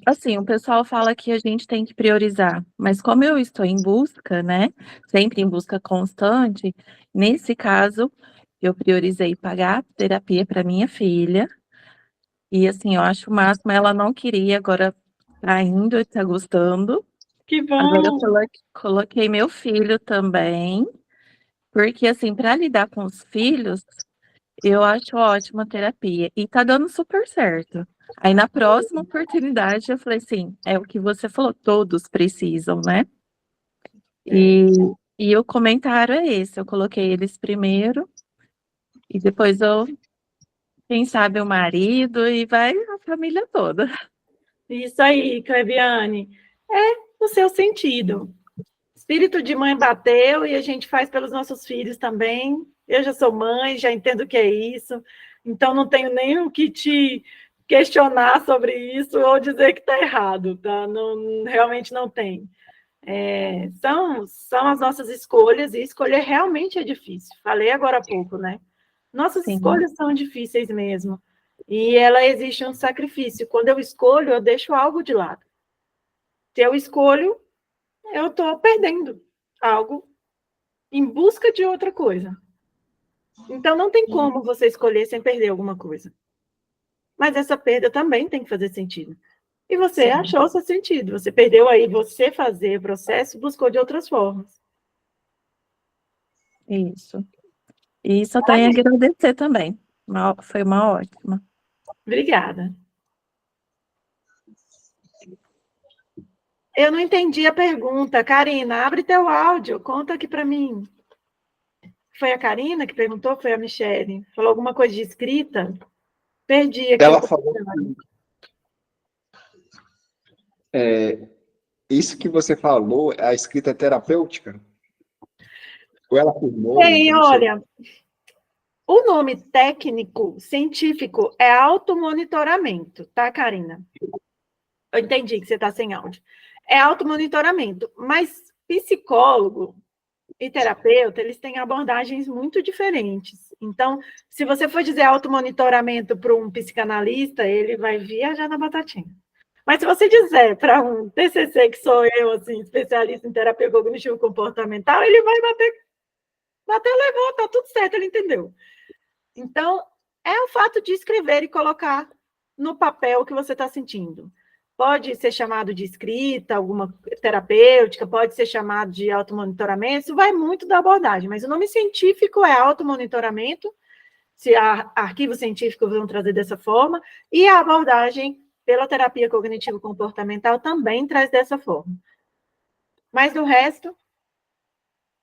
Assim, o pessoal fala que a gente tem que priorizar, mas como eu estou em busca, né, sempre em busca constante, nesse caso, eu priorizei pagar terapia para minha filha, e assim, eu acho o máximo, ela não queria, agora tá indo e tá gostando. Que Agora eu bom! coloquei meu filho também, porque assim, para lidar com os filhos, eu acho ótima a terapia e tá dando super certo. Aí na próxima oportunidade eu falei assim, é o que você falou, todos precisam, né? E, e o comentário é esse, eu coloquei eles primeiro e depois quem sabe o marido e vai a família toda. Isso aí, Cleviane. É o seu sentido. Espírito de mãe bateu e a gente faz pelos nossos filhos também. Eu já sou mãe, já entendo o que é isso, então não tenho nem o que te questionar sobre isso ou dizer que está errado, tá? Não, realmente não tem. São as nossas escolhas e escolher realmente é difícil. Falei agora há pouco, né? Nossas Sim, escolhas são difíceis mesmo. E ela existe um sacrifício. Quando eu escolho, eu deixo algo de lado. Se eu escolho, eu estou perdendo algo em busca de outra coisa. Então, não tem como você escolher sem perder alguma coisa. Mas essa perda também tem que fazer sentido. E você sim, achou seu sentido. Você perdeu aí, você fazer o processo, buscou de outras formas. isso. E só tenho a agradecer também. Foi uma ótima. Obrigada. Eu não entendi a pergunta. Karina, abre teu áudio, conta aqui para mim. Foi a Karina que perguntou? Foi a Michele? Falou alguma coisa de escrita? Perdi aqui. Ela falou isso que você falou, a escrita terapêutica? Ou ela afirmou? Bem, Não sei. olha, o nome técnico, científico, é automonitoramento, tá, Karina? Eu entendi que você está sem áudio. É automonitoramento, mas psicólogo e terapeuta, eles têm abordagens muito diferentes. Então, se você for dizer automonitoramento para um psicanalista, ele vai viajar na batatinha. Mas se você dizer para um TCC, que sou eu, assim, especialista em terapia cognitivo-comportamental, ele vai bater, levou, tá tudo certo, ele entendeu. Então, é o fato de escrever e colocar no papel o que você está sentindo. Pode ser chamado de escrita, alguma terapêutica, pode ser chamado de automonitoramento, isso vai muito da abordagem, mas o nome científico é automonitoramento, se arquivos científicos vão trazer dessa forma, e a abordagem pela terapia cognitivo-comportamental também traz dessa forma. Mas no resto,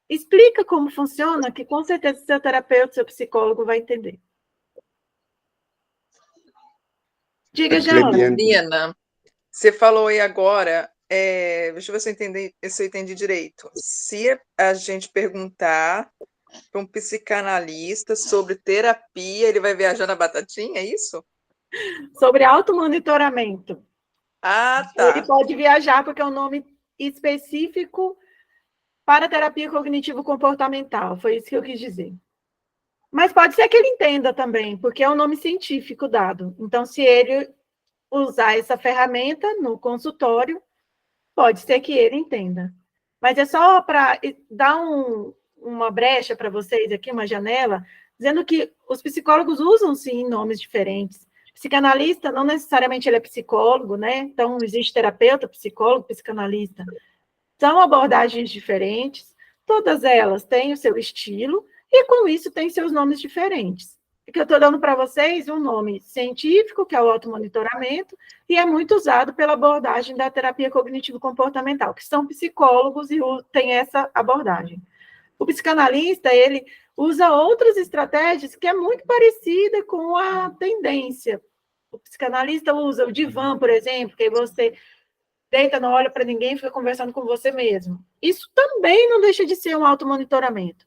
explica como funciona, que com certeza seu terapeuta, seu psicólogo vai entender. Diga, Jean. Marina, você falou aí agora, deixa eu ver se eu entendi direito. Se a gente perguntar para um psicanalista sobre terapia, ele vai viajar na batatinha, é isso? Sobre automonitoramento. Ah, Ele tá. pode viajar, porque é um nome específico para terapia cognitivo-comportamental. Foi isso que eu quis dizer. Mas pode ser que ele entenda também, porque é um nome científico dado. Então, se ele usar essa ferramenta no consultório, pode ser que ele entenda. Mas é só para dar uma brecha para vocês aqui, uma janela, dizendo que os psicólogos usam, sim, nomes diferentes. Psicanalista, não necessariamente ele é psicólogo, né? Então, existe terapeuta, psicólogo, psicanalista. São abordagens diferentes, todas elas têm o seu estilo, e com isso têm seus nomes diferentes. Porque eu estou dando para vocês um nome científico, que é o automonitoramento, e é muito usado pela abordagem da terapia cognitivo-comportamental, que são psicólogos e têm essa abordagem. O psicanalista, ele usa outras estratégias que é muito parecida com a tendência. O psicanalista usa o divã, por exemplo, que você deita, não olha para ninguém, fica conversando com você mesmo. Isso também não deixa de ser um automonitoramento.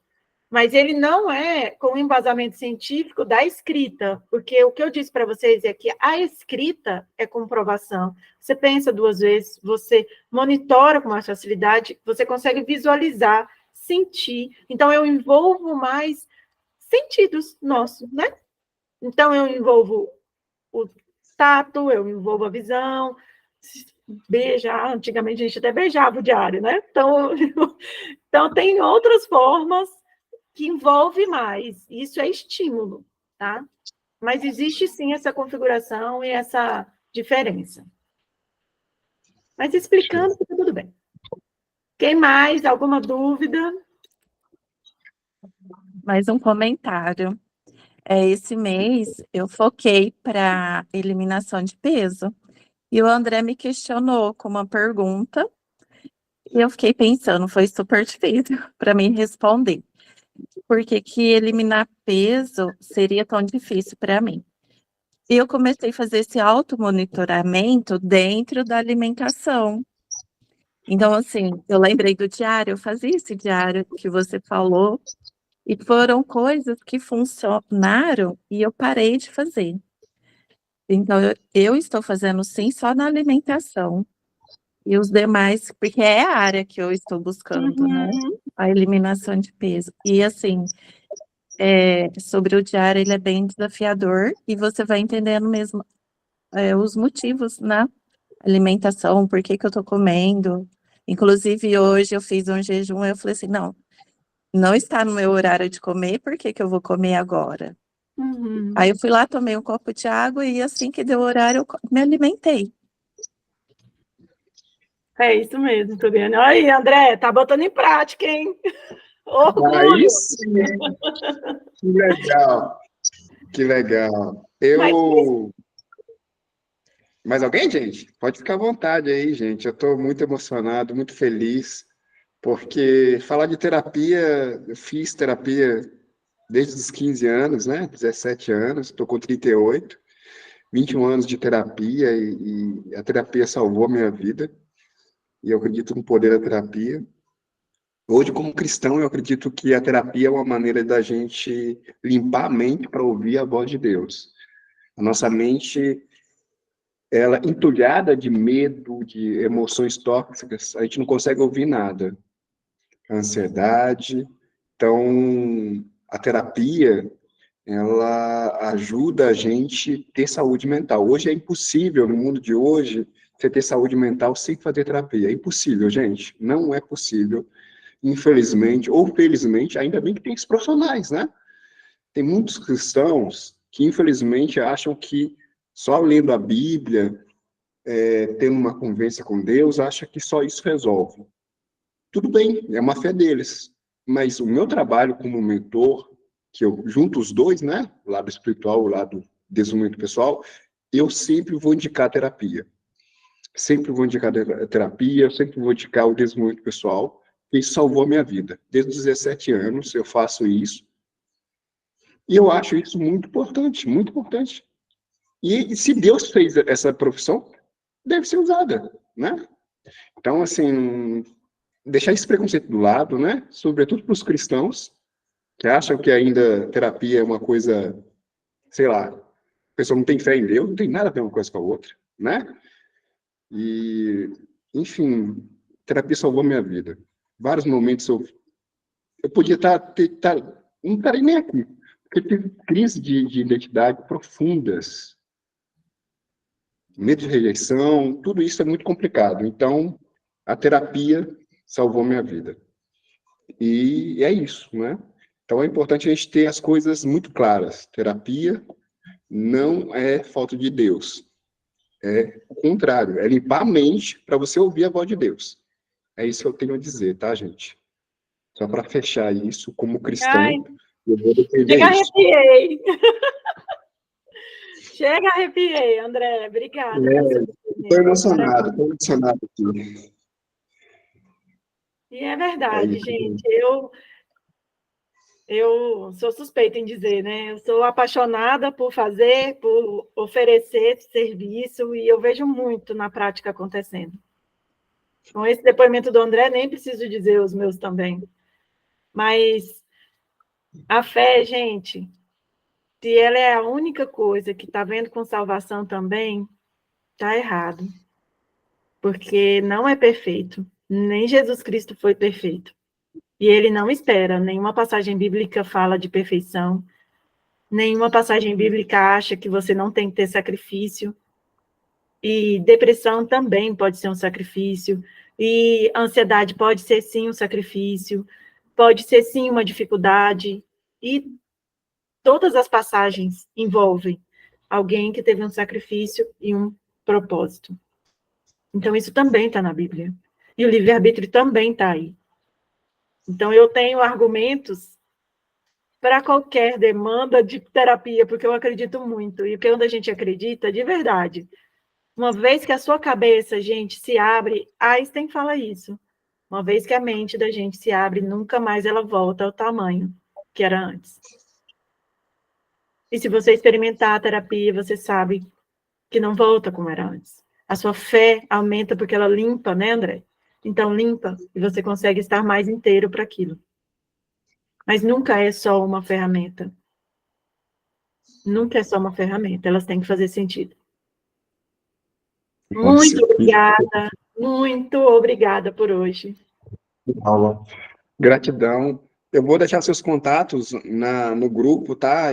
Mas ele não é com o embasamento científico da escrita, porque o que eu disse para vocês é que a escrita é comprovação. Você pensa duas vezes, você monitora com mais facilidade, você consegue visualizar, sentir. Então, eu envolvo mais sentidos nossos, né? Então, eu envolvo o tato, eu envolvo a visão, beijar, antigamente a gente até beijava o diário, né? Então tem outras formas que envolve mais, isso é estímulo, tá? Mas existe sim essa configuração e essa diferença. Mas explicando, fica tudo bem. Quem mais? Alguma dúvida? Mais um comentário. Esse mês eu foquei para eliminação de peso. E o André me questionou com uma pergunta. E eu fiquei pensando, foi super difícil para mim responder. Por que que eliminar peso seria tão difícil para mim? E eu comecei a fazer esse automonitoramento dentro da alimentação. Então, assim, eu lembrei do diário, eu fazia esse diário que você falou, e foram coisas que funcionaram e eu parei de fazer. Então, eu estou fazendo sim só na alimentação. E os demais, porque é a área que eu estou buscando, né? A eliminação de peso. E assim, sobre o diário, ele é bem desafiador e você vai entendendo mesmo os motivos na alimentação, por que que eu tô comendo. Inclusive, hoje eu fiz um jejum e eu falei assim, não está no meu horário de comer, por que que eu vou comer agora? Aí eu fui lá, tomei um copo de água e assim que deu o horário, eu me alimentei. É isso mesmo, Tubiane. Aí, André, tá botando em prática, hein? Orgulho! Aí sim! Que legal! Que legal! Mais alguém, gente? Pode ficar à vontade aí, gente. Eu estou muito emocionado, muito feliz, porque falar de terapia, eu fiz terapia desde os 15 anos, né? 17 anos, estou com 38, 21 anos de terapia e a terapia salvou a minha vida. E eu acredito no poder da terapia. Hoje, como cristão, eu acredito que a terapia é uma maneira da gente limpar a mente para ouvir a voz de Deus. A nossa mente, ela entulhada de medo, de emoções tóxicas, a gente não consegue ouvir nada. A ansiedade. Então, a terapia, ela ajuda a gente a ter saúde mental. Hoje é impossível, no mundo de hoje, você ter saúde mental sem fazer terapia. É impossível, gente. Não é possível. Infelizmente, ou felizmente, ainda bem que tem esses profissionais, né? Tem muitos cristãos que, infelizmente, acham que só lendo a Bíblia, tendo uma convivência com Deus, acha que só isso resolve. Tudo bem, é uma fé deles. Mas o meu trabalho como mentor, que eu junto os dois, né? O lado espiritual, o lado desenvolvimento pessoal, eu sempre vou indicar terapia. Sempre vou indicar terapia, eu sempre vou indicar o desenvolvimento pessoal. Isso salvou a minha vida. Desde os 17 anos eu faço isso. E eu acho isso muito importante, muito importante. E se Deus fez essa profissão, deve ser usada, né? Então, assim, deixar esse preconceito do lado, né? Sobretudo para os cristãos, que acham que ainda terapia é uma coisa, sei lá, a pessoa não tem fé em Deus, não tem nada a ver uma coisa com a outra, né? E, enfim, terapia salvou minha vida. Vários momentos eu podia não estaria nem aqui, porque tive crises de identidade profundas, medo de rejeição, tudo isso é muito complicado. Então, a terapia salvou minha vida. E é isso, né? Então, é importante a gente ter as coisas muito claras. Terapia não é falta de Deus. É o contrário, é limpar a mente para você ouvir a voz de Deus. É isso que eu tenho a dizer, tá, gente? Só para fechar isso, como Ai, cristão, eu vou defender chega, isso. arrepiei. Chega, arrepiei, André. Obrigada pelo seu Estou depoimento. emocionado aqui. E é É verdade, isso. gente. Eu sou suspeita em dizer, né? Eu sou apaixonada por fazer, por oferecer esse serviço, e eu vejo muito na prática acontecendo. Com esse depoimento do André, nem preciso dizer os meus também. Mas a fé, gente, se ela é a única coisa que está vendo com salvação também, está errado. Porque não é perfeito. Nem Jesus Cristo foi perfeito. E ele não espera. Nenhuma passagem bíblica fala de perfeição. Nenhuma passagem bíblica acha que você não tem que ter sacrifício. E depressão também pode ser um sacrifício. E ansiedade pode ser sim um sacrifício. Pode ser sim uma dificuldade. E todas as passagens envolvem alguém que teve um sacrifício e um propósito. Então, isso também está na Bíblia. E o livre-arbítrio também está aí. Então, eu tenho argumentos para qualquer demanda de terapia, porque eu acredito muito. E quando a gente acredita, de verdade, uma vez que a sua cabeça, gente, se abre, Einstein fala isso. Uma vez que a mente da gente se abre, nunca mais ela volta ao tamanho que era antes. E se você experimentar a terapia, você sabe que não volta como era antes. A sua fé aumenta porque ela limpa, né, André? Então, limpa e você consegue estar mais inteiro para aquilo. Mas nunca é só uma ferramenta. Nunca é só uma ferramenta. Elas têm que fazer sentido. Nossa, Muito obrigada por hoje. aula. Gratidão. Eu vou deixar seus contatos no grupo, tá?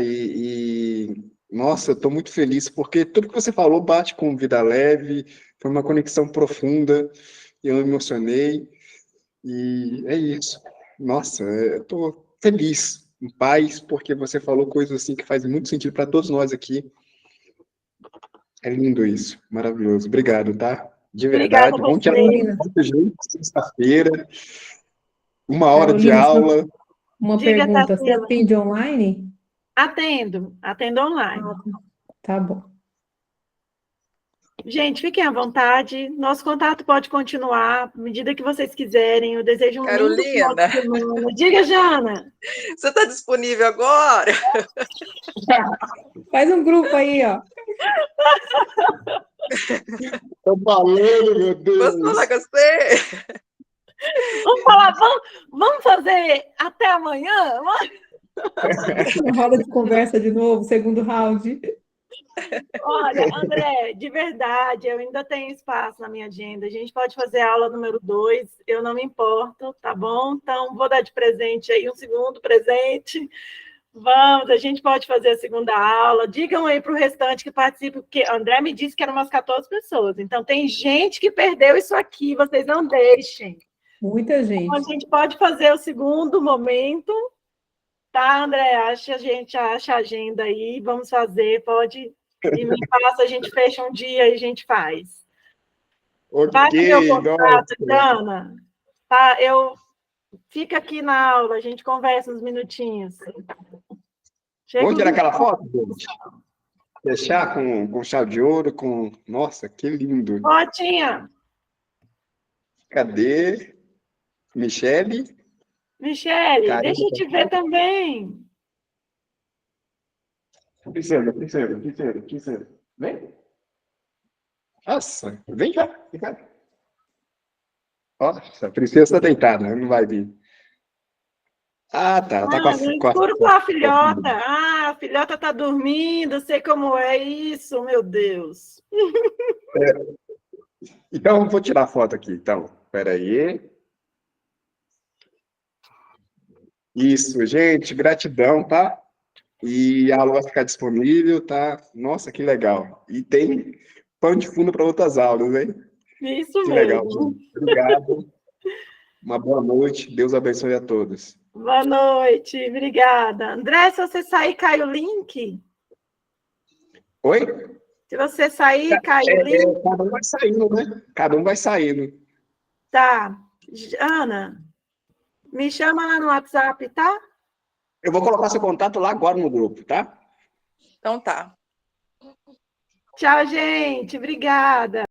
Nossa, eu estou muito feliz, porque tudo que você falou bate com Vida Leve, foi uma conexão profunda, eu me emocionei, e é isso. Nossa, eu estou feliz, em paz, porque você falou coisas assim que fazem muito sentido para todos nós aqui. É lindo isso, maravilhoso. Obrigado, tá? De Obrigada a verdade. Bom te você. Carolina, atender, gente, sexta-feira, 1 hora de Carolina, aula. uma Diga, pergunta. Você Tarsila. atende online? Atendo online. Ah, tá bom. Gente, fiquem à vontade. Nosso contato pode continuar à medida que vocês quiserem. Eu desejo um lindo final Carolina, de semana. Diga, Jana. você está disponível agora? Faz um grupo aí, ó. Tô falando, meu Posso falar Deus. com você? Vamos falar, vamos fazer até amanhã? Uma roda de conversa de novo, segundo round. Olha, André, de verdade, eu ainda tenho espaço na minha agenda. A gente pode fazer a aula número 2, eu não me importo, tá bom? Então, vou dar de presente aí um segundo presente. Vamos, a gente pode fazer a segunda aula. Digam aí para o restante que participa, porque André me disse que eram umas 14 pessoas. Então, tem gente que perdeu isso aqui, vocês não deixem. Muita Então, a gente. gente pode fazer o segundo momento, tá, André? A gente acha a agenda aí, vamos fazer, pode. E me passa, a gente fecha um dia e a gente faz. Ok, Passa meu contato, nossa. Jana. Tá, fica aqui na aula, a gente conversa uns minutinhos. Chega Vamos uns tirar aquela minutinhos. foto, gente? Fechar com chave de ouro, com... Nossa, que lindo. Fotinha. Cadê? Michele? Michele, Karine? deixa eu te ver também. Princesa. Vem. Nossa, vem cá, vem cá. Nossa, a princesa está deitada, não vai vir. Ah, tá. Ela tá com Ah, no escuro com a filhota. Ah, a filhota tá dormindo, sei como é isso, meu Deus. Então, vou tirar a foto aqui. Então, espera aí. Isso, gente, gratidão, tá? E a aula vai ficar disponível, tá? Nossa, que legal. E tem pano de fundo para outras aulas, hein? Isso Que legal, mesmo. gente. Obrigado. Uma boa noite. Deus abençoe a todos. Boa noite, obrigada. André, se você sair, cai o link. Oi? Se você sair, cai o link. Cada um vai saindo, né? Cada um vai saindo. Tá. Ana, me chama lá no WhatsApp, tá? Eu vou colocar seu contato lá agora no grupo, tá? Então tá. Tchau, gente. Obrigada.